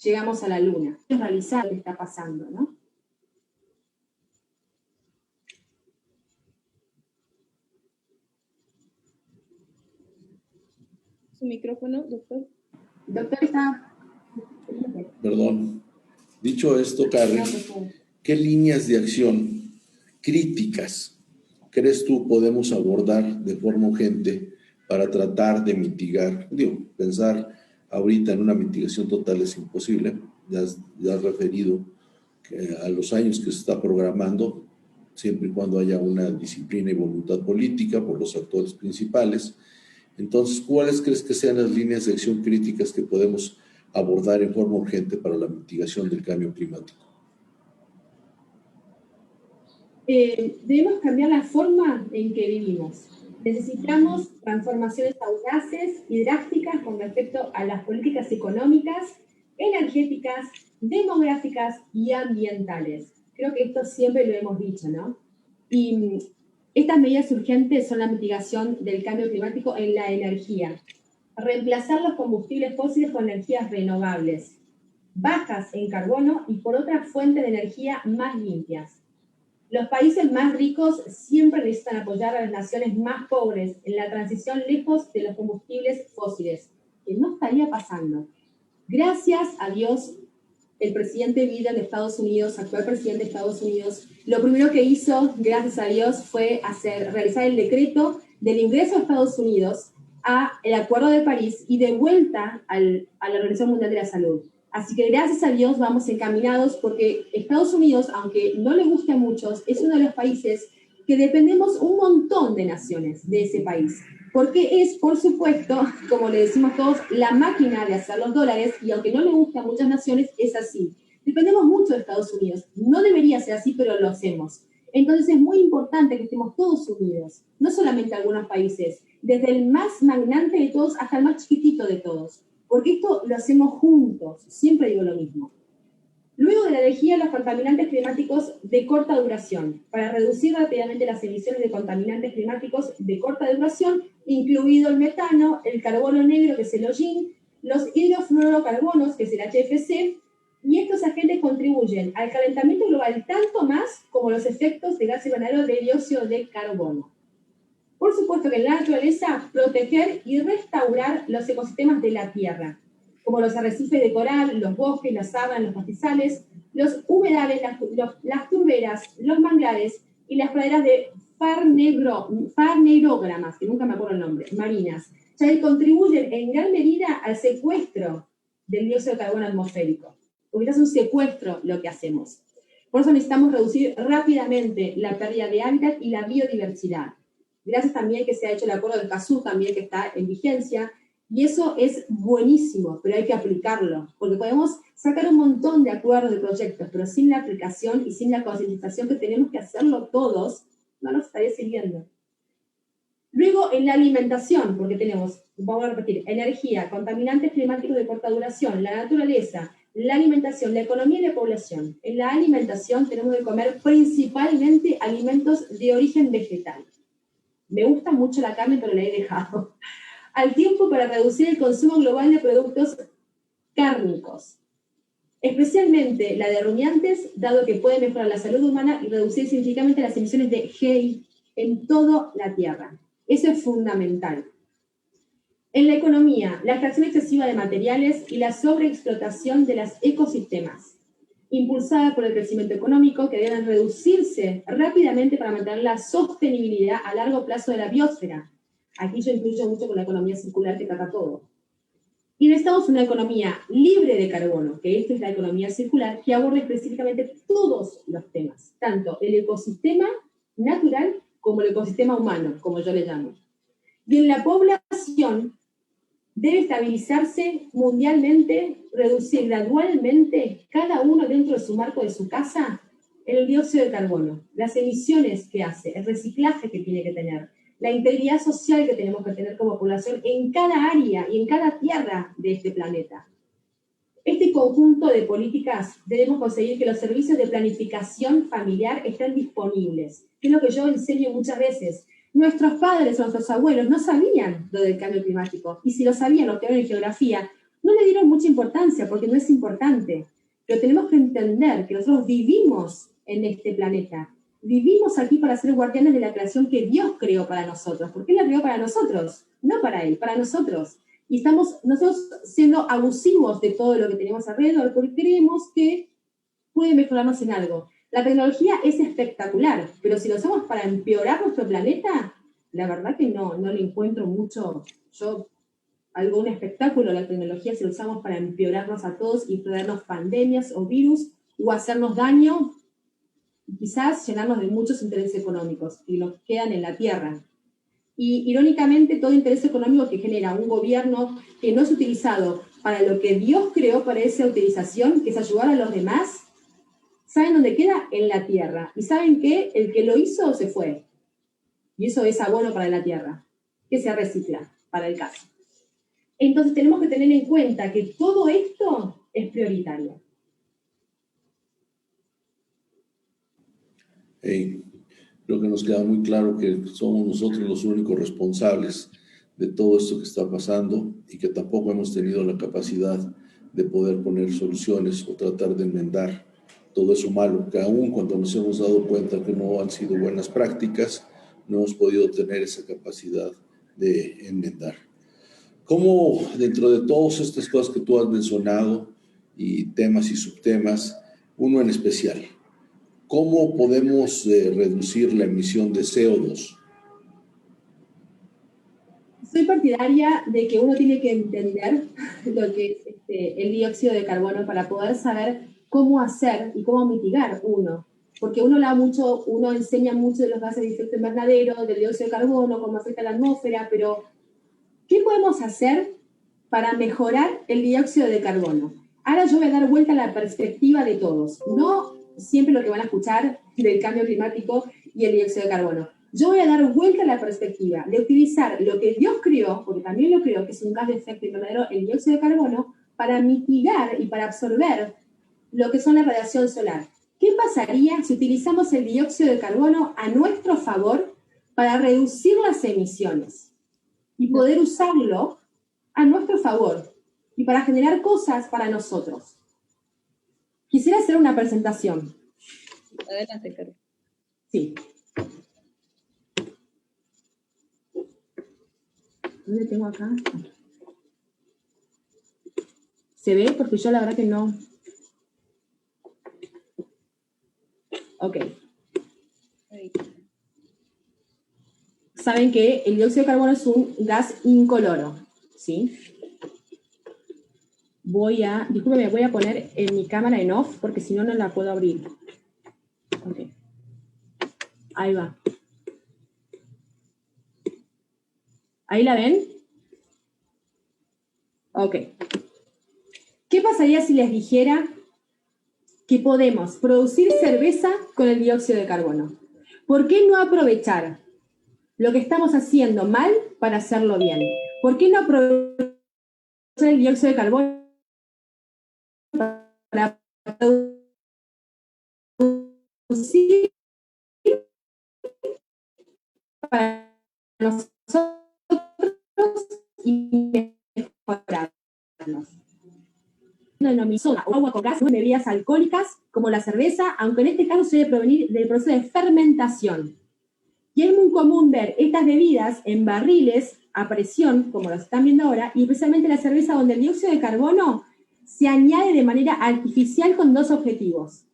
llegamos a la luna. Es realizar lo que está pasando, ¿no? Su micrófono, doctor. Doctor, está... Perdón. Dicho esto, Carrie, ¿qué líneas de acción críticas crees tú podemos abordar de forma urgente para tratar de mitigar? Pensar ahorita en una mitigación total es imposible. Ya has referido a los años que se está programando, siempre y cuando haya una disciplina y voluntad política por los actores principales. Entonces, ¿cuáles crees que sean las líneas de acción críticas que podemos abordar en forma urgente para la mitigación del cambio climático? debemos cambiar la forma en que vivimos. Necesitamos transformaciones audaces y drásticas con respecto a las políticas económicas, energéticas, demográficas y ambientales. Creo que esto siempre lo hemos dicho, ¿no? Y estas medidas urgentes son la mitigación del cambio climático en la energía, reemplazar los combustibles fósiles con energías renovables, bajas en carbono y por otras fuentes de energía más limpias. Los países más ricos siempre necesitan apoyar a las naciones más pobres en la transición lejos de los combustibles fósiles, que no estaría pasando. Gracias a Dios, el presidente Biden de Estados Unidos, actual presidente de Estados Unidos, lo primero que hizo, gracias a Dios, fue realizar el decreto del ingreso a Estados Unidos al Acuerdo de París y de vuelta a la Organización Mundial de la Salud. Así que gracias a Dios vamos encaminados porque Estados Unidos, aunque no le guste a muchos, es uno de los países que dependemos un montón de naciones de ese país. Porque es, por supuesto, como le decimos todos, la máquina de hacer los dólares y aunque no le guste a muchas naciones, es así. Dependemos mucho de Estados Unidos. No debería ser así, pero lo hacemos. Entonces es muy importante que estemos todos unidos, no solamente algunos países, desde el más magnate de todos hasta el más chiquitito de todos. Porque esto lo hacemos juntos, siempre digo lo mismo. Luego de la energía, los contaminantes climáticos de corta duración, para reducir rápidamente las emisiones de contaminantes climáticos de corta duración, incluido el metano, el carbono negro, que es el hollín, los hidrofluorocarbonos, que es el HFC, y estos agentes contribuyen al calentamiento global tanto más como los efectos de gas invernadero de dióxido de carbono. Por supuesto que en la naturaleza, proteger y restaurar los ecosistemas de la Tierra, como los arrecifes de coral, los bosques, las sabanas, los pastizales, los humedales, las turberas, los manglares y las praderas de farnerógramas, que nunca me acuerdo el nombre, marinas, ya que contribuyen en gran medida al secuestro del dióxido de carbono atmosférico. Porque es un secuestro lo que hacemos. Por eso necesitamos reducir rápidamente la pérdida de hábitat y la biodiversidad. Gracias también que se ha hecho el acuerdo de Escazú, también que está en vigencia, y eso es buenísimo, pero hay que aplicarlo, porque podemos sacar un montón de acuerdos, de proyectos, pero sin la aplicación y sin la concientización que tenemos que hacerlo todos, no nos estaría sirviendo. Luego, en la alimentación, porque tenemos, vamos a repetir, energía, contaminantes climáticos de corta duración, la naturaleza, la alimentación, la economía y la población. En la alimentación tenemos que comer principalmente alimentos de origen vegetal. Me gusta mucho la carne, pero la he dejado. Al tiempo para reducir el consumo global de productos cárnicos, especialmente la de rumiantes, dado que puede mejorar la salud humana y reducir significativamente las emisiones de GI en toda la Tierra. Eso es fundamental. En la economía, la extracción excesiva de materiales y la sobreexplotación de los ecosistemas, impulsada por el crecimiento económico, que deben reducirse rápidamente para mantener la sostenibilidad a largo plazo de la biosfera. Aquí yo incluyo mucho con la economía circular que trata todo. Y necesitamos una economía libre de carbono, que esta es la economía circular, que aborde específicamente todos los temas, tanto el ecosistema natural como el ecosistema humano, como yo le llamo. Y en la población debe estabilizarse mundialmente, reducir gradualmente, cada uno dentro de su marco de su casa, el dióxido de carbono, las emisiones que hace, el reciclaje que tiene que tener, la integridad social que tenemos que tener como población en cada área y en cada tierra de este planeta. Este conjunto de políticas debemos conseguir que los servicios de planificación familiar estén disponibles, que es lo que yo enseño muchas veces. Nuestros padres o nuestros abuelos no sabían lo del cambio climático, y si lo sabían, lo que ven en geografía, no le dieron mucha importancia porque no es importante. Pero tenemos que entender que nosotros vivimos en este planeta. Vivimos aquí para ser guardianes de la creación que Dios creó para nosotros. ¿Por qué la creó para nosotros? No para Él, para nosotros. Y estamos nosotros siendo abusivos de todo lo que tenemos alrededor porque creemos que puede mejorarnos en algo. La tecnología es espectacular, pero si lo usamos para empeorar nuestro planeta, la verdad que no le encuentro mucho, algún espectáculo a la tecnología si lo usamos para empeorarnos a todos y traernos pandemias o virus o hacernos daño y quizás llenarnos de muchos intereses económicos que nos quedan en la Tierra. Y irónicamente todo interés económico que genera un gobierno que no es utilizado para lo que Dios creó para esa utilización, que es ayudar a los demás, ¿Saben dónde queda? En la tierra. ¿Y saben qué? El que lo hizo se fue. Y eso es abono para la tierra, que se recicla para el caso. Entonces tenemos que tener en cuenta que todo esto es prioritario. Creo que nos queda muy claro que somos nosotros los únicos responsables de todo esto que está pasando y que tampoco hemos tenido la capacidad de poder poner soluciones o tratar de enmendar todo eso malo, que aún cuando nos hemos dado cuenta que no han sido buenas prácticas, no hemos podido tener esa capacidad de enmendar. ¿Cómo dentro de todas estas cosas que tú has mencionado y temas y subtemas, uno en especial, cómo podemos reducir la emisión de CO2? Soy partidaria de que uno tiene que entender lo que es el dióxido de carbono para poder saber cómo hacer y cómo mitigar uno. Porque uno enseña mucho de los gases de efecto invernadero, del dióxido de carbono, cómo afecta a la atmósfera, pero ¿qué podemos hacer para mejorar el dióxido de carbono? Ahora yo voy a dar vuelta a la perspectiva de todos. No siempre lo que van a escuchar del cambio climático y el dióxido de carbono. Yo voy a dar vuelta a la perspectiva de utilizar lo que Dios creó, porque también lo creó, que es un gas de efecto invernadero, el dióxido de carbono, para mitigar y para absorber lo que son la radiación solar. ¿Qué pasaría si utilizamos el dióxido de carbono a nuestro favor para reducir las emisiones y poder usarlo a nuestro favor y para generar cosas para nosotros? Quisiera hacer una presentación. Adelante, Carlos. Sí. ¿Dónde tengo acá? ¿Se ve? Porque yo la verdad que no. Ok. Saben que el dióxido de carbono es un gas incoloro, ¿sí? Discúlpeme, voy a poner en mi cámara en off porque si no, no la puedo abrir. Ok. Ahí va. ¿Ahí la ven? Ok. ¿Qué pasaría si les dijera que podemos producir cerveza con el dióxido de carbono? ¿Por qué no aprovechar lo que estamos haciendo mal para hacerlo bien? ¿Por qué no aprovechar el dióxido de carbono para producir para nosotros y mejorarnos? Soda o agua con gas, bebidas alcohólicas como la cerveza, aunque en este caso se debe provenir del proceso de fermentación. Y es muy común ver estas bebidas en barriles a presión, como las están viendo ahora, y especialmente la cerveza, donde el dióxido de carbono se añade de manera artificial con dos objetivos: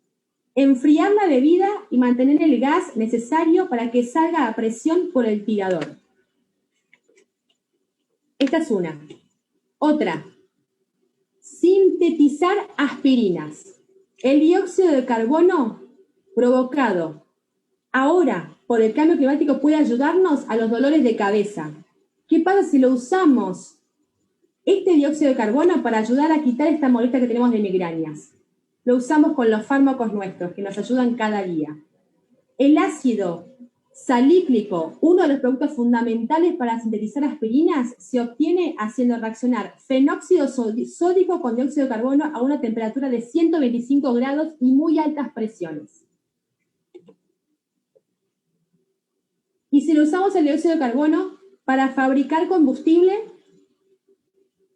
enfriar la bebida y mantener el gas necesario para que salga a presión por el tirador. Esta es una. Otra: sintetizar aspirinas. El dióxido de carbono provocado ahora por el cambio climático puede ayudarnos a los dolores de cabeza. ¿Qué pasa si lo usamos, este dióxido de carbono, para ayudar a quitar esta molestia que tenemos de migrañas? Lo usamos con los fármacos nuestros, que nos ayudan cada día. El ácido salicílico, uno de los productos fundamentales para sintetizar aspirinas, se obtiene haciendo reaccionar fenóxido sódico con dióxido de carbono a una temperatura de 125 grados y muy altas presiones. Y si lo usamos el dióxido de carbono para fabricar combustible,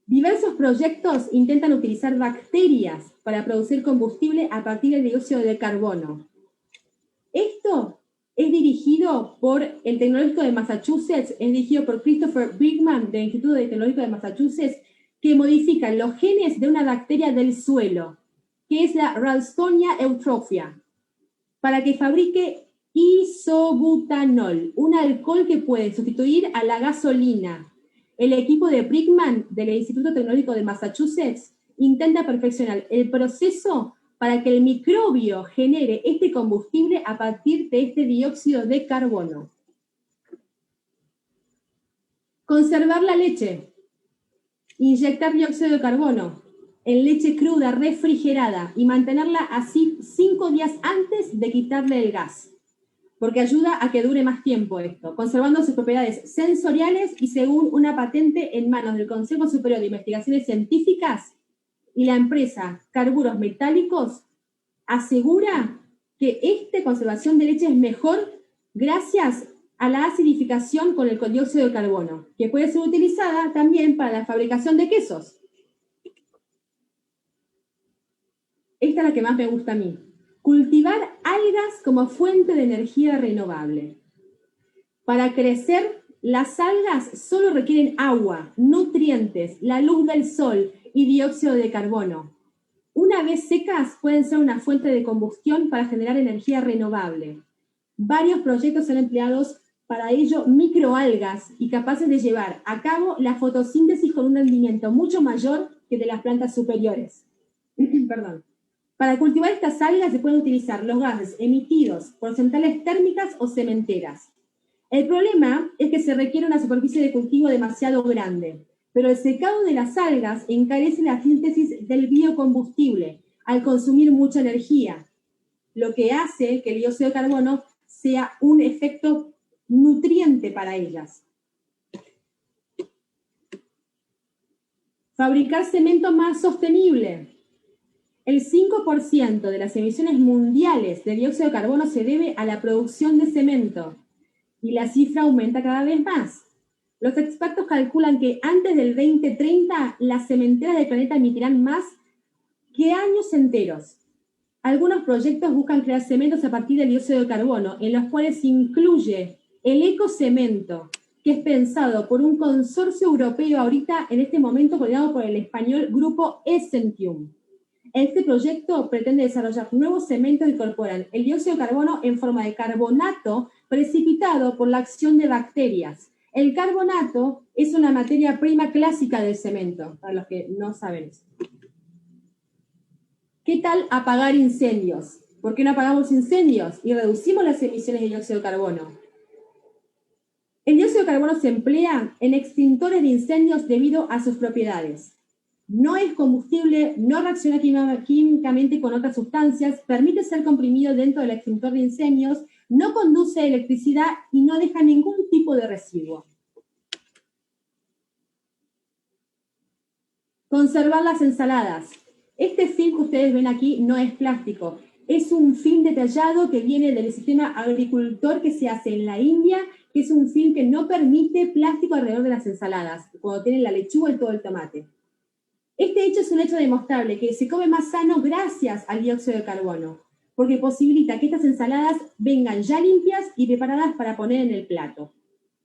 diversos proyectos intentan utilizar bacterias para producir combustible a partir del dióxido de carbono. Esto es dirigido por el Tecnológico de Massachusetts, es dirigido por Christopher Brickman del Instituto Tecnológico de Massachusetts, que modifica los genes de una bacteria del suelo, que es la Ralstonia eutrophia, para que fabrique isobutanol, un alcohol que puede sustituir a la gasolina. El equipo de Brickman del Instituto Tecnológico de Massachusetts intenta perfeccionar el proceso para que el microbio genere este combustible a partir de este dióxido de carbono. Conservar la leche. Inyectar dióxido de carbono. en leche cruda refrigerada y mantenerla así 5 días antes de quitarle el gas, porque ayuda a que dure más tiempo esto, conservando sus propiedades sensoriales y según una patente en manos del Consejo Superior de Investigaciones Científicas y la empresa Carburos Metálicos asegura que esta conservación de leche es mejor gracias a la acidificación con el dióxido de carbono, que puede ser utilizada también para la fabricación de quesos. Esta es la que más me gusta a mí. Cultivar algas como fuente de energía renovable. Para crecer, las algas solo requieren agua, nutrientes, la luz del sol y dióxido de carbono. Una vez secas, pueden ser una fuente de combustión para generar energía renovable. Varios proyectos son empleados para ello microalgas y capaces de llevar a cabo la fotosíntesis con un rendimiento mucho mayor que de las plantas superiores. Perdón. Para cultivar estas algas se pueden utilizar los gases emitidos por centrales térmicas o cementeras. El problema es que se requiere una superficie de cultivo demasiado grande, pero el secado de las algas encarece la síntesis del biocombustible al consumir mucha energía, lo que hace que el dióxido de carbono sea un efecto nutriente para ellas. Fabricar cemento más sostenible. El 5% de las emisiones mundiales de dióxido de carbono se debe a la producción de cemento y la cifra aumenta cada vez más. Los expertos calculan que antes del 2030 las cementeras del planeta emitirán más que años enteros. Algunos proyectos buscan crear cementos a partir del dióxido de carbono, en los cuales se incluye el ecocemento, que es pensado por un consorcio europeo ahorita, en este momento, coordinado por el español grupo Essentium. Este proyecto pretende desarrollar nuevos cementos que incorporan el dióxido de carbono en forma de carbonato precipitado por la acción de bacterias. El carbonato es una materia prima clásica del cemento, para los que no saben eso. ¿Qué tal apagar incendios? ¿Por qué no apagamos incendios y reducimos las emisiones de dióxido de carbono? El dióxido de carbono se emplea en extintores de incendios debido a sus propiedades. No es combustible, no reacciona químicamente con otras sustancias, permite ser comprimido dentro del extintor de incendios, no conduce electricidad y no deja ningún tipo de residuo. Conservar las ensaladas. Este film que ustedes ven aquí no es plástico, es un film detallado que viene del sistema agricultor que se hace en la India, que es un film que no permite plástico alrededor de las ensaladas, cuando tienen la lechuga y todo el tomate. Este hecho es un hecho demostrable, que se come más sano gracias al dióxido de carbono, porque posibilita que estas ensaladas vengan ya limpias y preparadas para poner en el plato.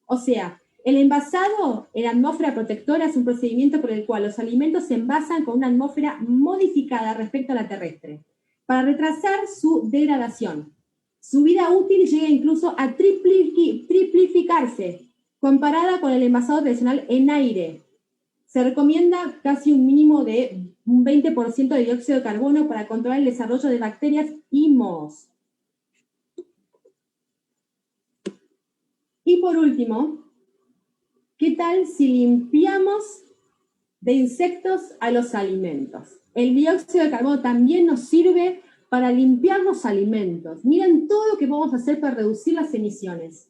O sea, el envasado en atmósfera protectora es un procedimiento por el cual los alimentos se envasan con una atmósfera modificada respecto a la terrestre, para retrasar su degradación. Su vida útil llega incluso a triplificarse, comparada con el envasado tradicional en aire. Se recomienda casi un mínimo de un 20% de dióxido de carbono para controlar el desarrollo de bacterias y mohos. Y por último, ¿qué tal si limpiamos de insectos a los alimentos? El dióxido de carbono también nos sirve para limpiar los alimentos. Miren todo lo que podemos hacer para reducir las emisiones.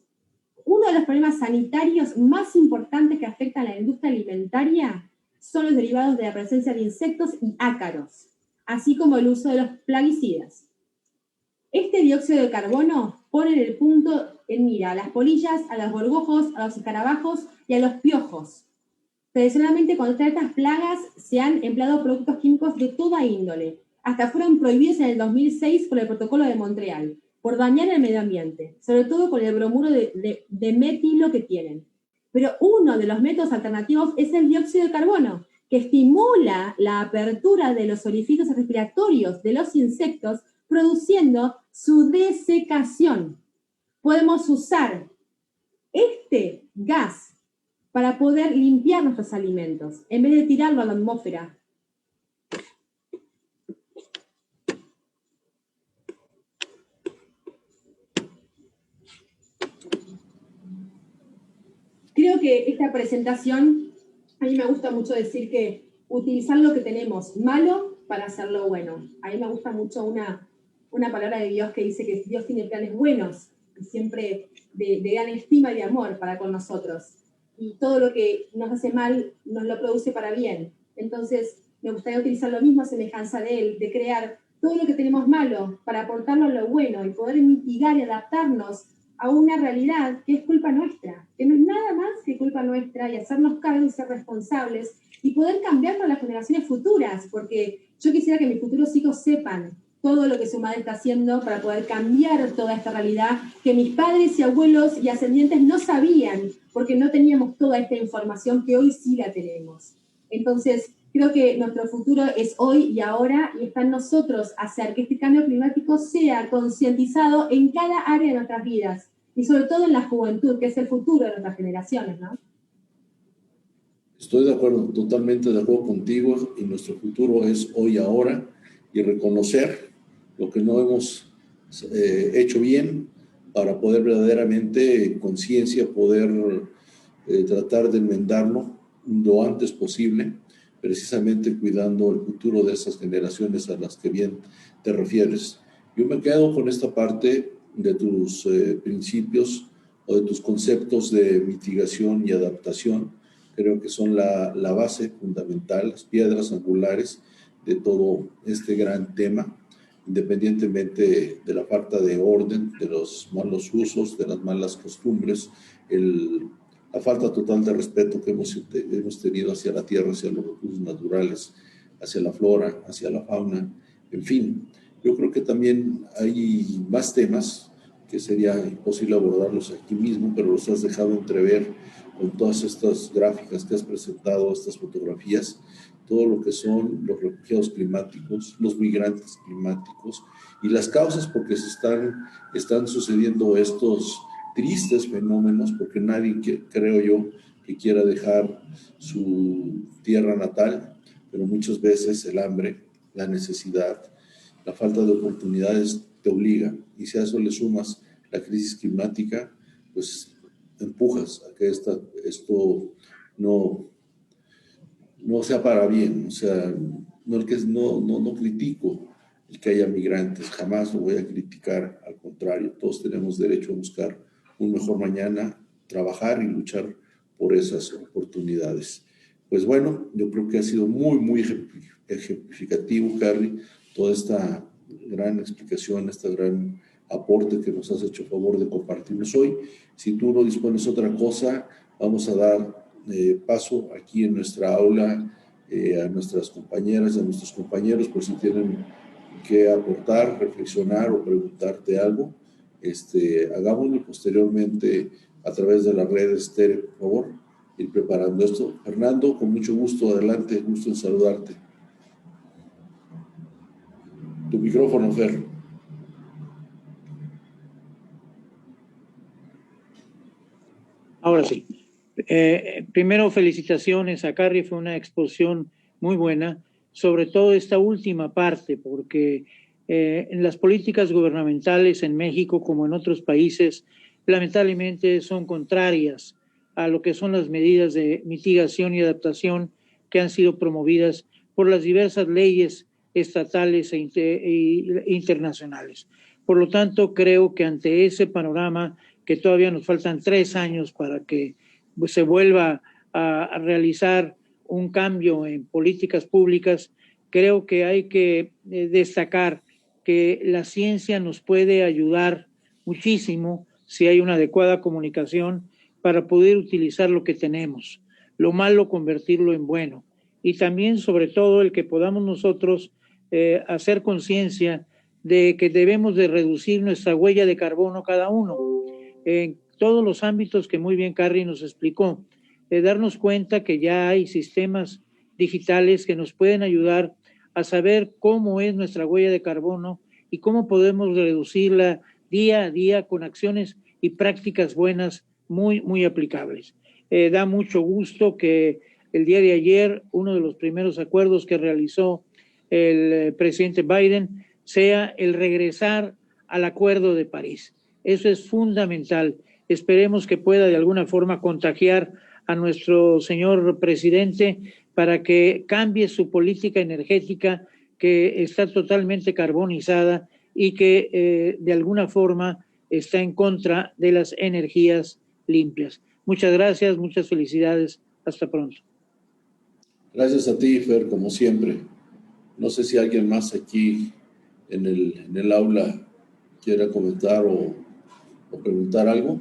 Uno de los problemas sanitarios más importantes que afectan a la industria alimentaria son los derivados de la presencia de insectos y ácaros, así como el uso de los plaguicidas. Este dióxido de carbono pone en el punto en mira a las polillas, a los gorgojos, a los escarabajos y a los piojos. Tradicionalmente, contra estas plagas se han empleado productos químicos de toda índole. Hasta fueron prohibidos en el 2006 por el Protocolo de Montreal, por dañar el medio ambiente, sobre todo por el bromuro de metilo que tienen. Pero uno de los métodos alternativos es el dióxido de carbono, que estimula la apertura de los orificios respiratorios de los insectos, produciendo su desecación. Podemos usar este gas para poder limpiar nuestros alimentos, en vez de tirarlo a la atmósfera. Creo que esta presentación, a mí me gusta mucho decir que utilizar lo que tenemos malo para hacerlo bueno. A mí me gusta mucho una palabra de Dios que dice que Dios tiene planes buenos y siempre de gran estima y de amor para con nosotros. Y todo lo que nos hace mal nos lo produce para bien. Entonces, me gustaría utilizar lo mismo a semejanza de Él, de crear todo lo que tenemos malo para aportarlo a lo bueno y poder mitigar y adaptarnos a una realidad que es culpa nuestra, que no es nada más que culpa nuestra, y hacernos cargo y ser responsables y poder cambiar para las generaciones futuras, porque yo quisiera que mis futuros hijos sepan todo lo que su madre está haciendo para poder cambiar toda esta realidad que mis padres y abuelos y ascendientes no sabían, porque no teníamos toda esta información que hoy sí la tenemos. Entonces, creo que nuestro futuro es hoy y ahora, y está en nosotros hacer que este cambio climático sea concientizado en cada área de nuestras vidas, y sobre todo en la juventud, que es el futuro de nuestras generaciones, ¿no? Estoy de acuerdo, totalmente de acuerdo contigo, y nuestro futuro es hoy y ahora, y reconocer lo que no hemos hecho bien para poder verdaderamente, conciencia, poder tratar de enmendarlo lo antes posible, precisamente cuidando el futuro de esas generaciones a las que bien te refieres. Yo me quedo con esta parte de tus principios o de tus conceptos de mitigación y adaptación. Creo que son la base fundamental, las piedras angulares de todo este gran tema, independientemente de la falta de orden, de los malos usos, de las malas costumbres, la falta total de respeto que hemos tenido hacia la tierra, hacia los recursos naturales, hacia la flora, hacia la fauna, en fin. Yo creo que también hay más temas que sería imposible abordarlos aquí mismo, pero los has dejado entrever con todas estas gráficas que has presentado, estas fotografías, todo lo que son los refugiados climáticos, los migrantes climáticos y las causas por qué están sucediendo estos tristes fenómenos, porque nadie, creo yo, que quiera dejar su tierra natal, pero muchas veces el hambre, la necesidad, la falta de oportunidades te obliga, y si a eso le sumas la crisis climática, pues empujas a que esto no sea para bien. O sea, no critico el que haya migrantes, jamás lo voy a criticar, al contrario, todos tenemos derecho a buscar un mejor mañana, trabajar y luchar por esas oportunidades. Pues bueno, yo creo que ha sido muy, muy ejemplificativo, Carrie, toda esta gran explicación, este gran aporte que nos has hecho a favor de compartirnos hoy. Si tú no dispones otra cosa, vamos a dar paso aquí en nuestra aula a nuestras compañeras y a nuestros compañeros, por si tienen que aportar, reflexionar o preguntarte algo. Hagámoslo posteriormente a través de las redes, Tere, por favor, ir preparando esto. Fernando, con mucho gusto, adelante, gusto en saludarte. Tu micrófono, Fer. Ahora sí. Primero, felicitaciones a Carrie, fue una exposición muy buena, sobre todo esta última parte, porque en las políticas gubernamentales en México, como en otros países, lamentablemente son contrarias a lo que son las medidas de mitigación y adaptación que han sido promovidas por las diversas leyes estatales e internacionales. Por lo tanto, creo que ante ese panorama, que todavía nos faltan 3 años para que se vuelva a realizar un cambio en políticas públicas, creo que hay que destacar que la ciencia nos puede ayudar muchísimo si hay una adecuada comunicación para poder utilizar lo que tenemos, lo malo convertirlo en bueno, y también sobre todo el que podamos nosotros hacer conciencia de que debemos de reducir nuestra huella de carbono cada uno en todos los ámbitos que muy bien Carrie nos explicó, darnos cuenta que ya hay sistemas digitales que nos pueden ayudar a saber cómo es nuestra huella de carbono y cómo podemos reducirla día a día con acciones y prácticas buenas muy, muy aplicables. Da mucho gusto que el día de ayer uno de los primeros acuerdos que realizó el presidente Biden sea el regresar al Acuerdo de París. Eso es fundamental. Esperemos que pueda de alguna forma contagiar a nuestro señor presidente para que cambie su política energética, que está totalmente carbonizada y que de alguna forma está en contra de las energías limpias. Muchas gracias, muchas felicidades. Hasta pronto. Gracias a ti, Fer, como siempre. No sé si alguien más aquí en el aula quiera comentar o preguntar algo.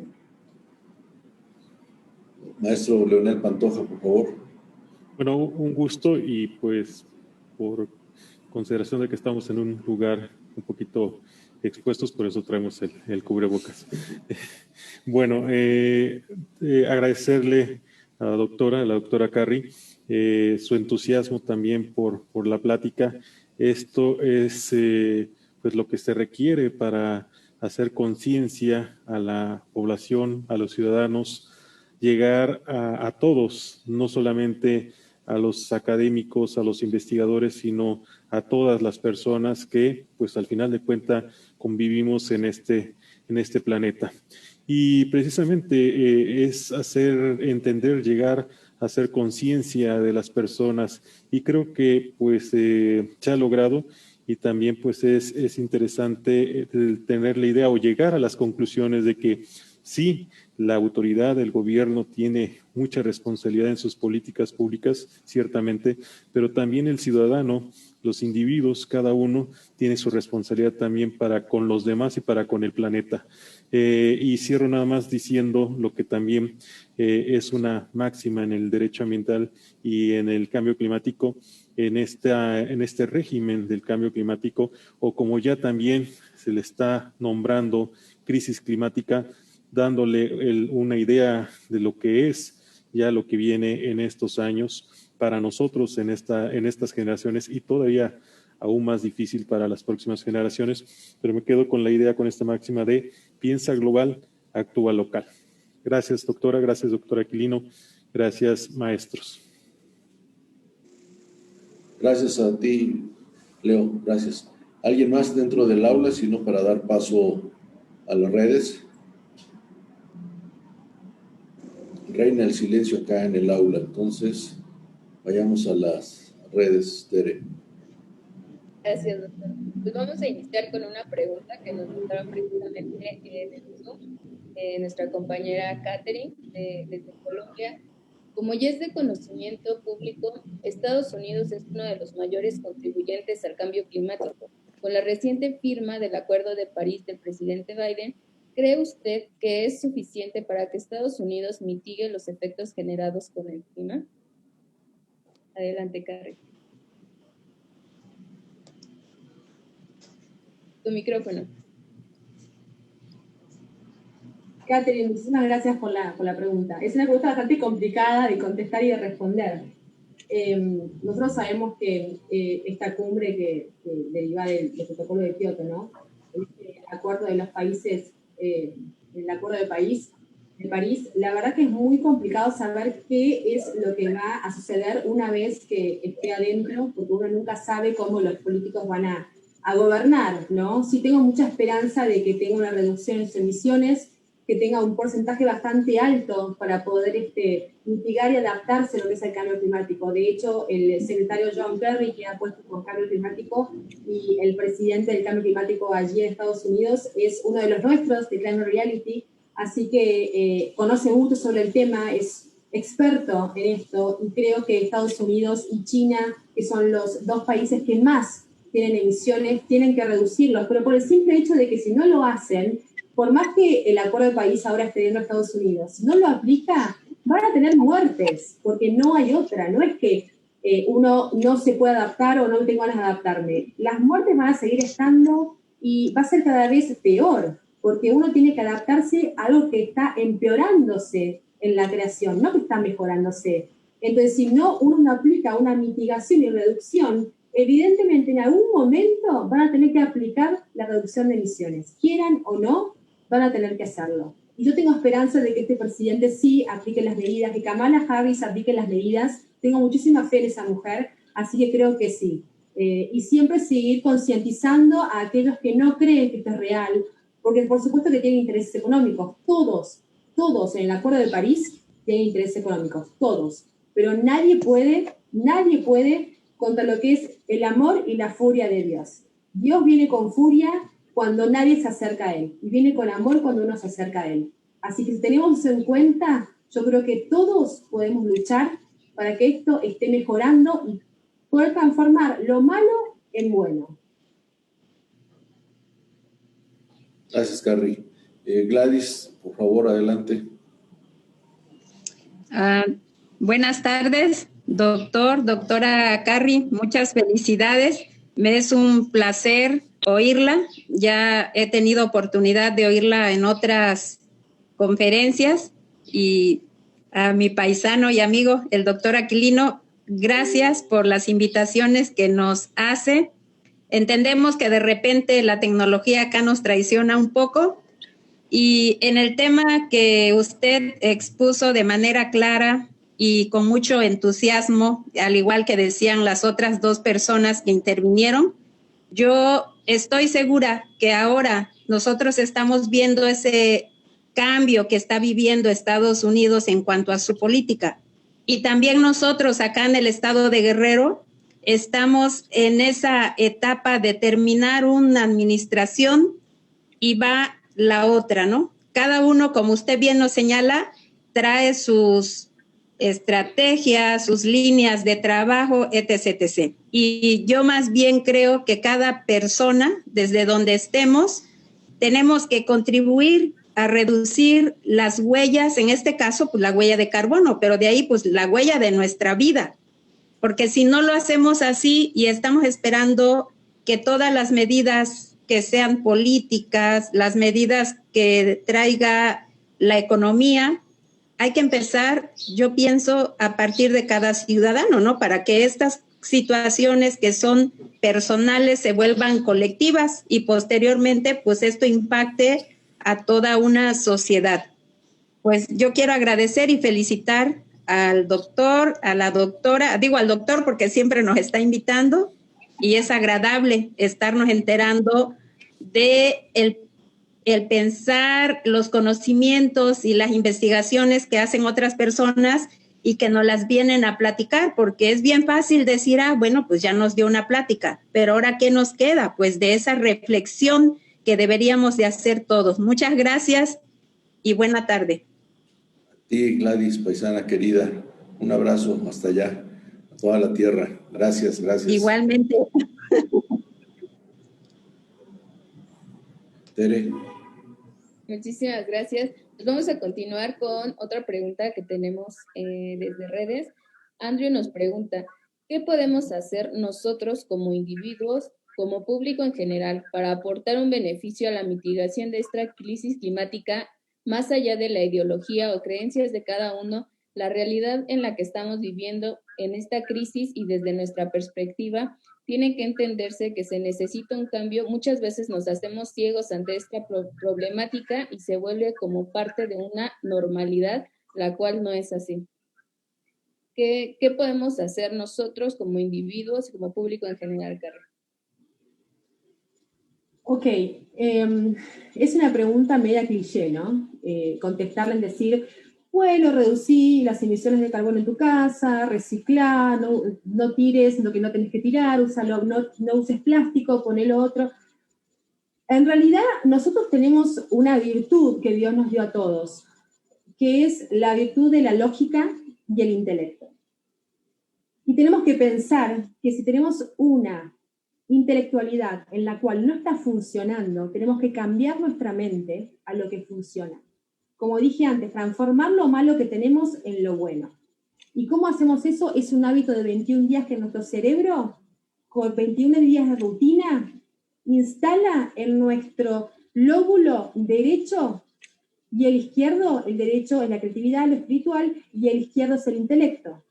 Maestro Leonel Pantoja, por favor. Bueno, un gusto y pues por consideración de que estamos en un lugar un poquito expuestos, por eso traemos el cubrebocas. Bueno, agradecerle a la doctora Carri, su entusiasmo también por la plática. Esto es pues lo que se requiere para hacer conciencia a la población, a los ciudadanos, llegar a todos, no solamente a los académicos, a los investigadores, sino a todas las personas que, pues al final de cuentas, convivimos en este planeta. Y precisamente es hacer entender, llegar a hacer conciencia de las personas. Y creo que pues se ha logrado y también pues es interesante tener la idea o llegar a las conclusiones de que sí, la autoridad, el gobierno tiene mucha responsabilidad en sus políticas públicas, ciertamente, pero también el ciudadano, los individuos, cada uno tiene su responsabilidad también para con los demás y para con el planeta. Y cierro nada más diciendo lo que también es una máxima en el derecho ambiental y en el cambio climático, en este régimen del cambio climático, o como ya también se le está nombrando crisis climática, dándole una idea de lo que es ya lo que viene en estos años para nosotros en estas generaciones y todavía aún más difícil para las próximas generaciones, pero me quedo con la idea, con esta máxima de piensa global, actúa local. Gracias, doctora, gracias, doctor Aquilino, gracias, maestros. Gracias a ti, Leo, gracias. ¿Alguien más dentro del aula, sino para dar paso a las redes? Reina el silencio acá en el aula, entonces vayamos a las redes, Tere. Gracias, doctor. Pues vamos a iniciar con una pregunta que nos mandaron precisamente en el Zoom, nuestra compañera Catherine desde Colombia. Como ya es de conocimiento público, Estados Unidos es uno de los mayores contribuyentes al cambio climático. Con la reciente firma del Acuerdo de París del presidente Biden, ¿cree usted que es suficiente para que Estados Unidos mitigue los efectos generados con el clima? Adelante, Carrie. Tu micrófono. Catherine, muchísimas gracias por la pregunta. Es una pregunta bastante complicada de contestar y de responder. Nosotros sabemos que esta cumbre que deriva del protocolo de Kioto, ¿no? El acuerdo de los países, el acuerdo de París, la verdad que es muy complicado saber qué es lo que va a suceder una vez que esté adentro, porque uno nunca sabe cómo los políticos van a gobernar, ¿no? Sí tengo mucha esperanza de que tenga una reducción en sus emisiones, que tenga un porcentaje bastante alto para poder mitigar y adaptarse a lo que es el cambio climático. De hecho, el secretario John Kerry, que ha puesto por cambio climático, y el presidente del cambio climático allí en Estados Unidos, es uno de los nuestros, de Climate Reality, así que conoce mucho sobre el tema, es experto en esto, y creo que Estados Unidos y China, que son los dos países que más tienen emisiones, tienen que reducirlos, pero por el simple hecho de que si no lo hacen, por más que el Acuerdo de París ahora esté viendo a Estados Unidos, si no lo aplica, van a tener muertes, porque no hay otra. No es que uno no se pueda adaptar o no tengo ganas de adaptarme. Las muertes van a seguir estando y va a ser cada vez peor, porque uno tiene que adaptarse a algo que está empeorándose en la creación, no que está mejorándose. Entonces, si no, uno no aplica una mitigación y reducción, evidentemente en algún momento van a tener que aplicar la reducción de emisiones. Quieran o no, van a tener que hacerlo. Y yo tengo esperanza de que este presidente sí aplique las medidas, que Kamala Harris aplique las medidas. Tengo muchísima fe en esa mujer, así que creo que sí. Y siempre seguir concientizando a aquellos que no creen que esto es real, porque por supuesto que tienen intereses económicos. Todos en el Acuerdo de París tienen intereses económicos, todos. Pero nadie puede Nadie puede contra lo que es el amor y la furia de Dios. Dios viene con furia cuando nadie se acerca a Él, y viene con amor cuando uno se acerca a Él. Así que si tenemos eso en cuenta, yo creo que todos podemos luchar para que esto esté mejorando y poder transformar lo malo en bueno. Gracias, Carrie. Gladys, por favor, adelante. Buenas tardes, doctora Carrie, muchas felicidades. Me es un placer oírla. Ya he tenido oportunidad de oírla en otras conferencias. Y a mi paisano y amigo, el doctor Aquilino, gracias por las invitaciones que nos hace. Entendemos que de repente la tecnología acá nos traiciona un poco. Y en el tema que usted expuso de manera clara y con mucho entusiasmo, al igual que decían las otras dos personas que intervinieron, yo estoy segura que ahora nosotros estamos viendo ese cambio que está viviendo Estados Unidos en cuanto a su política. Y también nosotros acá en el estado de Guerrero estamos en esa etapa de terminar una administración y va la otra, ¿no? Cada uno, como usted bien nos señala, trae sus estrategias, sus líneas de trabajo, etc., etc. Y yo más bien creo que cada persona, desde donde estemos, tenemos que contribuir a reducir las huellas, en este caso, pues la huella de carbono, pero de ahí, pues la huella de nuestra vida. Porque si no lo hacemos así y estamos esperando que todas las medidas que sean políticas, las medidas que traiga la economía, hay que empezar, yo pienso, a partir de cada ciudadano, ¿no? Para que estas situaciones que son personales se vuelvan colectivas y posteriormente, pues esto impacte a toda una sociedad. Pues yo quiero agradecer y felicitar al doctor, a la doctora, digo al doctor porque siempre nos está invitando, y es agradable estarnos enterando de el pensar, los conocimientos y las investigaciones que hacen otras personas y que nos las vienen a platicar, porque es bien fácil decir, bueno, pues ya nos dio una plática, pero ahora ¿qué nos queda? Pues de esa reflexión que deberíamos de hacer todos. Muchas gracias y buena tarde. A ti, Gladys, paisana querida, un abrazo hasta allá, a toda la tierra. Gracias, gracias. Igualmente. Tere. Muchísimas gracias. Pues vamos a continuar con otra pregunta que tenemos desde redes. Andrew nos pregunta, ¿qué podemos hacer nosotros como individuos, como público en general, para aportar un beneficio a la mitigación de esta crisis climática, más allá de la ideología o creencias de cada uno, la realidad en la que estamos viviendo en esta crisis y desde nuestra perspectiva? Tiene que entenderse que se necesita un cambio. Muchas veces nos hacemos ciegos ante esta problemática y se vuelve como parte de una normalidad, la cual no es así. ¿Qué podemos hacer nosotros como individuos y como público en general, Carrie? Ok, es una pregunta media cliché, ¿no? Contestarle en decir, bueno, reducí las emisiones de carbono en tu casa, reciclar, no tires lo que no tenés que tirar, úsalo, no uses plástico, ponelo otro. En realidad, nosotros tenemos una virtud que Dios nos dio a todos, que es la virtud de la lógica y el intelecto. Y tenemos que pensar que si tenemos una intelectualidad en la cual no está funcionando, tenemos que cambiar nuestra mente a lo que funciona. Como dije antes, transformar lo malo que tenemos en lo bueno. ¿Y cómo hacemos eso? Es un hábito de 21 días que nuestro cerebro, con 21 días de rutina, instala en nuestro lóbulo derecho y el izquierdo, el derecho es la creatividad, lo espiritual, y el izquierdo es el intelecto.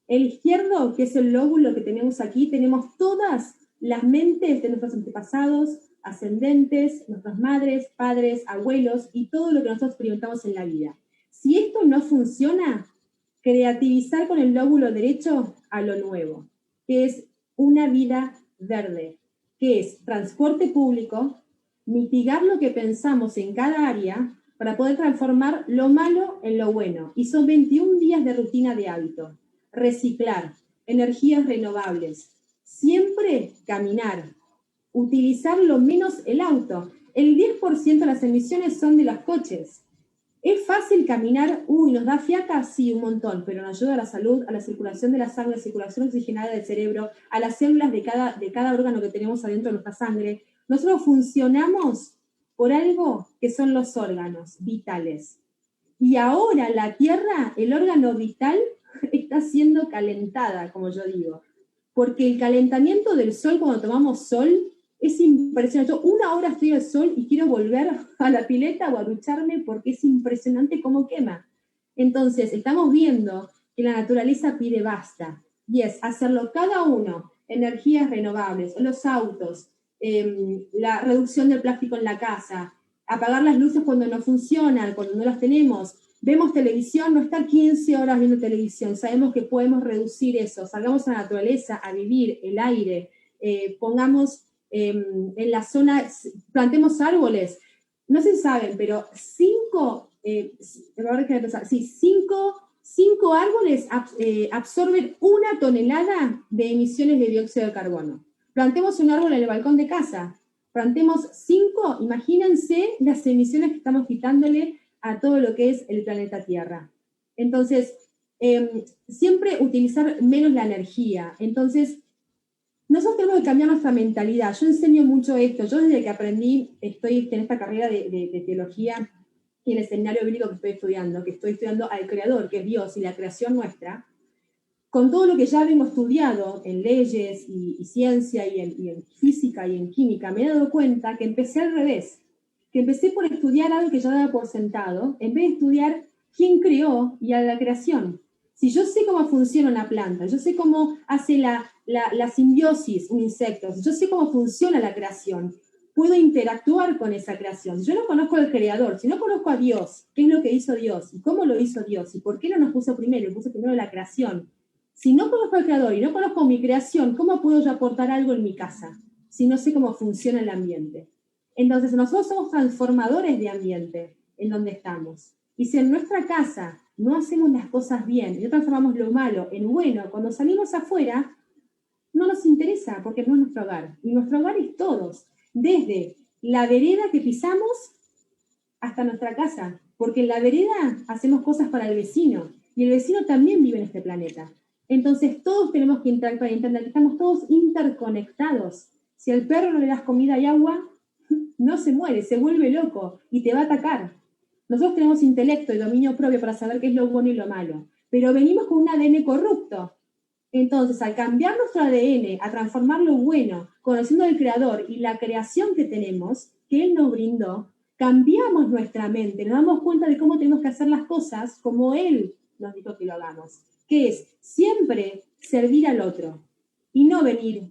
El izquierdo, que es el lóbulo que tenemos aquí, tenemos todas las mentes de nuestros antepasados, ascendentes, nuestras madres, padres, abuelos y todo lo que nosotros experimentamos en la vida. Si esto no funciona, creativizar con el lóbulo derecho a lo nuevo, que es una vida verde, que es transporte público, mitigar lo que pensamos en cada área para poder transformar lo malo en lo bueno. Y son 21 días de rutina de hábito. Reciclar. energías renovables. Siempre caminar, utilizar lo menos el auto. El 10% de las emisiones son de los coches. ¿Es fácil caminar? ¿Nos da fiaca? Sí, un montón, pero nos ayuda a la salud, a la circulación de la sangre, a la circulación oxigenada del cerebro, a las células de cada órgano que tenemos adentro de nuestra sangre. Nosotros funcionamos por algo que son los órganos vitales. Y ahora la Tierra, el órgano vital, está siendo calentada, como yo digo. Porque el calentamiento del sol, cuando tomamos sol, es impresionante. Yo 1 hora estoy al sol y quiero volver a la pileta o a ducharme porque es impresionante cómo quema. Entonces, estamos viendo que la naturaleza pide basta. Y es hacerlo cada uno, energías renovables, los autos, la reducción del plástico en la casa, apagar las luces cuando no funcionan, cuando no las tenemos. Vemos televisión, no estar 15 horas viendo televisión. Sabemos que podemos reducir eso. Salgamos a la naturaleza, a vivir, el aire. Pongamos en la zona, plantemos árboles. No se saben, pero 5 árboles absorben 1 tonelada de emisiones de dióxido de carbono. Plantemos un árbol en el balcón de casa. Plantemos 5, imagínense las emisiones que estamos quitándole a todo lo que es el planeta Tierra. Entonces, siempre utilizar menos la energía. Entonces, nosotros tenemos que cambiar nuestra mentalidad. Yo enseño mucho esto. Yo desde que aprendí, estoy en esta carrera de teología y en el seminario bíblico que estoy estudiando al Creador, que es Dios y la creación nuestra, con todo lo que ya vengo estudiado en leyes y ciencia y en física y en química, me he dado cuenta que empecé al revés, que empecé por estudiar algo que ya daba por sentado, en vez de estudiar quién creó y a la creación. Si yo sé cómo funciona una planta, yo sé cómo hace la simbiosis un insecto, si yo sé cómo funciona la creación, puedo interactuar con esa creación. Si yo no conozco al Creador, si no conozco a Dios, qué es lo que hizo Dios y cómo lo hizo Dios y por qué no nos puso primero, puso primero la creación. Si no conozco al Creador y no conozco mi creación, ¿cómo puedo yo aportar algo en mi casa si no sé cómo funciona el ambiente? Entonces, nosotros somos transformadores de ambiente en donde estamos. Y si en nuestra casa no hacemos las cosas bien y no transformamos lo malo en bueno, cuando salimos afuera, no nos interesa porque no es nuestro hogar. Y nuestro hogar es todos, desde la vereda que pisamos hasta nuestra casa. Porque en la vereda hacemos cosas para el vecino y el vecino también vive en este planeta. Entonces todos tenemos que interactuar, estamos todos interconectados. Si al perro no le das comida y agua, no se muere, se vuelve loco y te va a atacar. Nosotros tenemos intelecto y dominio propio para saber qué es lo bueno y lo malo, pero venimos con un ADN corrupto. Entonces, al cambiar nuestro ADN, a transformar lo bueno, conociendo al Creador y la creación que tenemos, que Él nos brindó, cambiamos nuestra mente, nos damos cuenta de cómo tenemos que hacer las cosas como Él nos dijo que lo hagamos, que es siempre servir al otro y no venir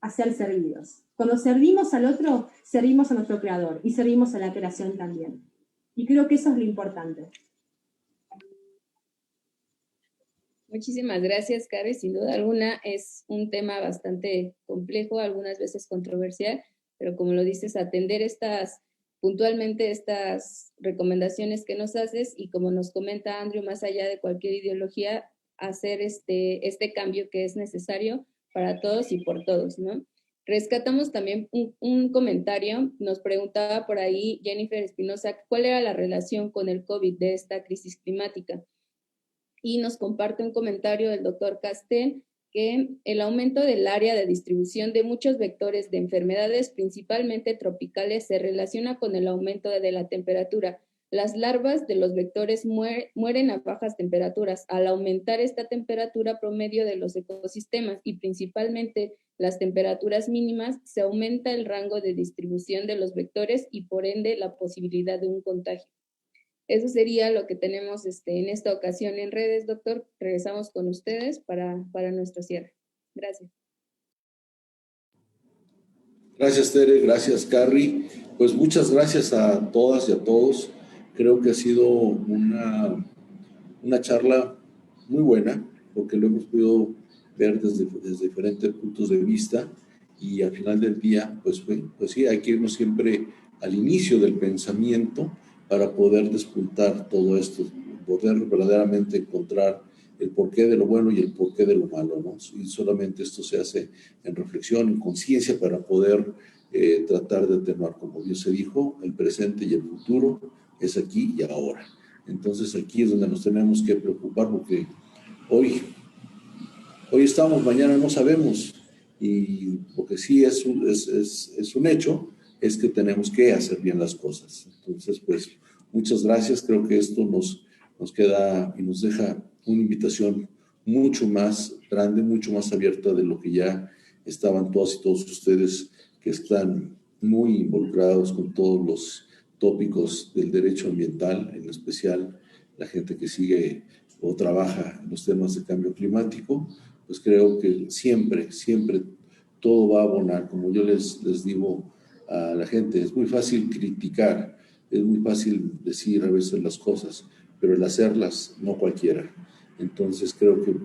a ser servidos. Cuando servimos al otro, servimos a nuestro Creador y servimos a la creación también. Y creo que eso es lo importante. Muchísimas gracias, Carrie. Sin duda alguna es un tema bastante complejo, algunas veces controversial, pero como lo dices, atender puntualmente estas recomendaciones que nos haces y como nos comenta Andrew, más allá de cualquier ideología, hacer este cambio que es necesario para todos y por todos, ¿no? Rescatamos también un comentario, nos preguntaba por ahí Jennifer Espinosa, ¿cuál era la relación con el COVID de esta crisis climática? Y nos comparte un comentario del doctor Castel, que el aumento del área de distribución de muchos vectores de enfermedades, principalmente tropicales, se relaciona con el aumento de la temperatura. Las larvas de los vectores mueren a bajas temperaturas. Al aumentar esta temperatura promedio de los ecosistemas y principalmente las temperaturas mínimas, se aumenta el rango de distribución de los vectores y por ende la posibilidad de un contagio. Eso sería lo que tenemos en esta ocasión en redes, doctor. Regresamos con ustedes para nuestro cierre. Gracias. Gracias, Tere. Gracias, Carrie. Pues muchas gracias a todas y a todos. Creo que ha sido una charla muy buena, porque lo hemos podido ver desde diferentes puntos de vista y al final del día, pues sí, hay que irnos siempre al inicio del pensamiento para poder despuntar todo esto, poder verdaderamente encontrar el porqué de lo bueno y el porqué de lo malo, ¿no? Y solamente esto se hace en reflexión, en conciencia, para poder tratar de atenuar, como Dios se dijo, el presente y el futuro es aquí y ahora. Entonces aquí es donde nos tenemos que preocupar, porque hoy estamos, mañana no sabemos, y lo que sí es un hecho, es que tenemos que hacer bien las cosas. Entonces, pues, muchas gracias. Creo que esto nos queda y nos deja una invitación mucho más grande, mucho más abierta de lo que ya estaban todas y todos ustedes que están muy involucrados con todos los tópicos del derecho ambiental, en especial la gente que sigue o trabaja en los temas de cambio climático. Pues creo que siempre todo va a abonar. Como yo les digo a la gente, es muy fácil criticar, es muy fácil decir a veces las cosas, pero el hacerlas no cualquiera. Entonces creo que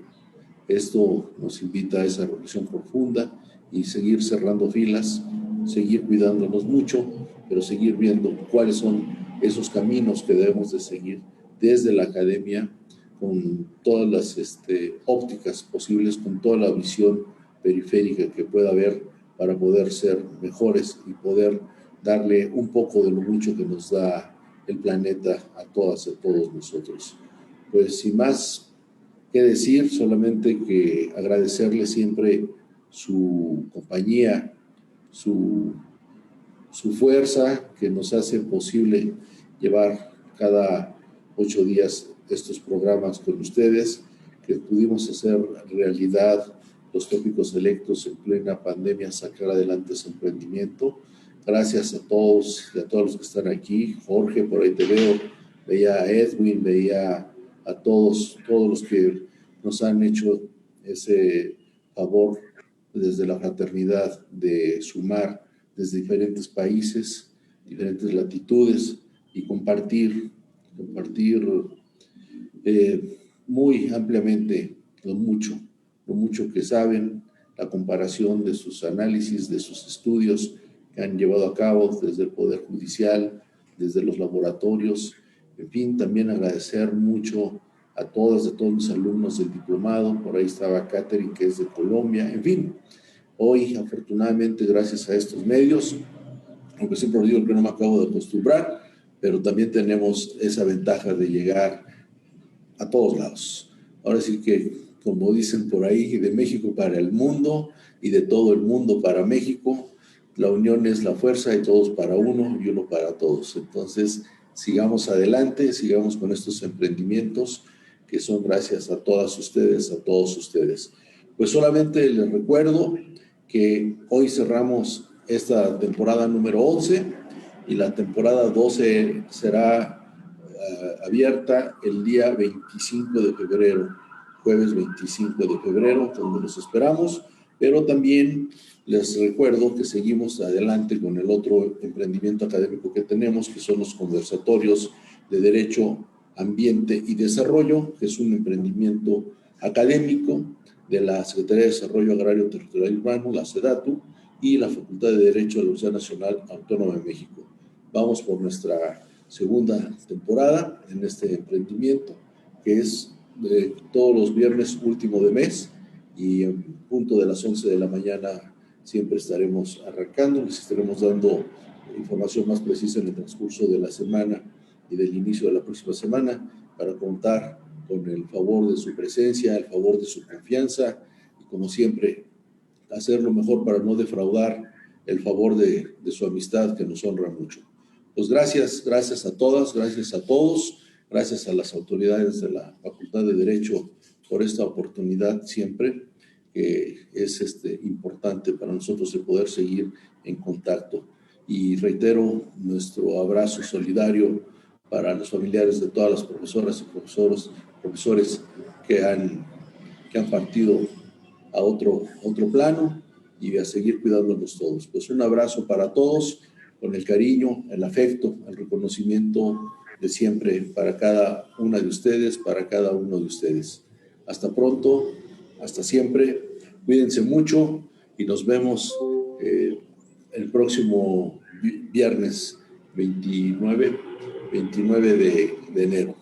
esto nos invita a esa reflexión profunda y seguir cerrando filas, seguir cuidándonos mucho, pero seguir viendo cuáles son esos caminos que debemos de seguir desde la academia, con todas las ópticas posibles, con toda la visión periférica que pueda haber para poder ser mejores y poder darle un poco de lo mucho que nos da el planeta a todas y a todos nosotros. Pues sin más que decir, solamente que agradecerle siempre su compañía, su fuerza que nos hace posible llevar cada 8 días estos programas con ustedes, que pudimos hacer realidad los tópicos selectos en plena pandemia, sacar adelante ese emprendimiento. Gracias a todos y a todos los que están aquí. Jorge, por ahí te veo, veía a Edwin, veía a todos los que nos han hecho ese favor desde la fraternidad de sumar desde diferentes países, diferentes latitudes, y compartir muy ampliamente lo mucho que saben, la comparación de sus análisis, de sus estudios que han llevado a cabo desde el Poder Judicial, desde los laboratorios. En fin, también agradecer mucho a todos mis alumnos del diplomado. Por ahí estaba Catherine, que es de Colombia. En fin, hoy, afortunadamente, gracias a estos medios, aunque siempre digo que no me acabo de acostumbrar, pero también tenemos esa ventaja de llegar a todos lados. Ahora sí que, como dicen por ahí, de México para el mundo y de todo el mundo para México, la unión es la fuerza y todos para uno y uno para todos. Entonces, sigamos adelante, sigamos con estos emprendimientos que son gracias a todas ustedes, a todos ustedes. Pues solamente les recuerdo que hoy cerramos esta temporada número 11 y la temporada 12 será abierta el día 25 de febrero, jueves 25 de febrero, donde los esperamos, pero también les recuerdo que seguimos adelante con el otro emprendimiento académico que tenemos, que son los conversatorios de Derecho, Ambiente y Desarrollo, que es un emprendimiento académico de la Secretaría de Desarrollo Agrario Territorial y Urbano, la SEDATU, y la Facultad de Derecho de la Universidad Nacional Autónoma de México. Vamos por nuestra segunda temporada en este emprendimiento, que es todos los viernes último de mes, y en punto de las 11 de la mañana siempre estaremos arrancando. Les estaremos dando información más precisa en el transcurso de la semana y del inicio de la próxima semana, para contar con el favor de su presencia, el favor de su confianza, y como siempre, hacer lo mejor para no defraudar el favor de su amistad, que nos honra mucho. Pues gracias a todas, gracias a todos, gracias a las autoridades de la Facultad de Derecho por esta oportunidad siempre, que es importante para nosotros de poder seguir en contacto. Y reitero nuestro abrazo solidario para los familiares de todas las profesoras y profesores que han partido a otro plano, y a seguir cuidándonos todos. Pues un abrazo para todos, con el cariño, el afecto, el reconocimiento de siempre para cada una de ustedes, para cada uno de ustedes. Hasta pronto, hasta siempre, cuídense mucho y nos vemos el próximo viernes 29 de enero.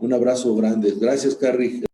Un abrazo grande. Gracias, Carrie.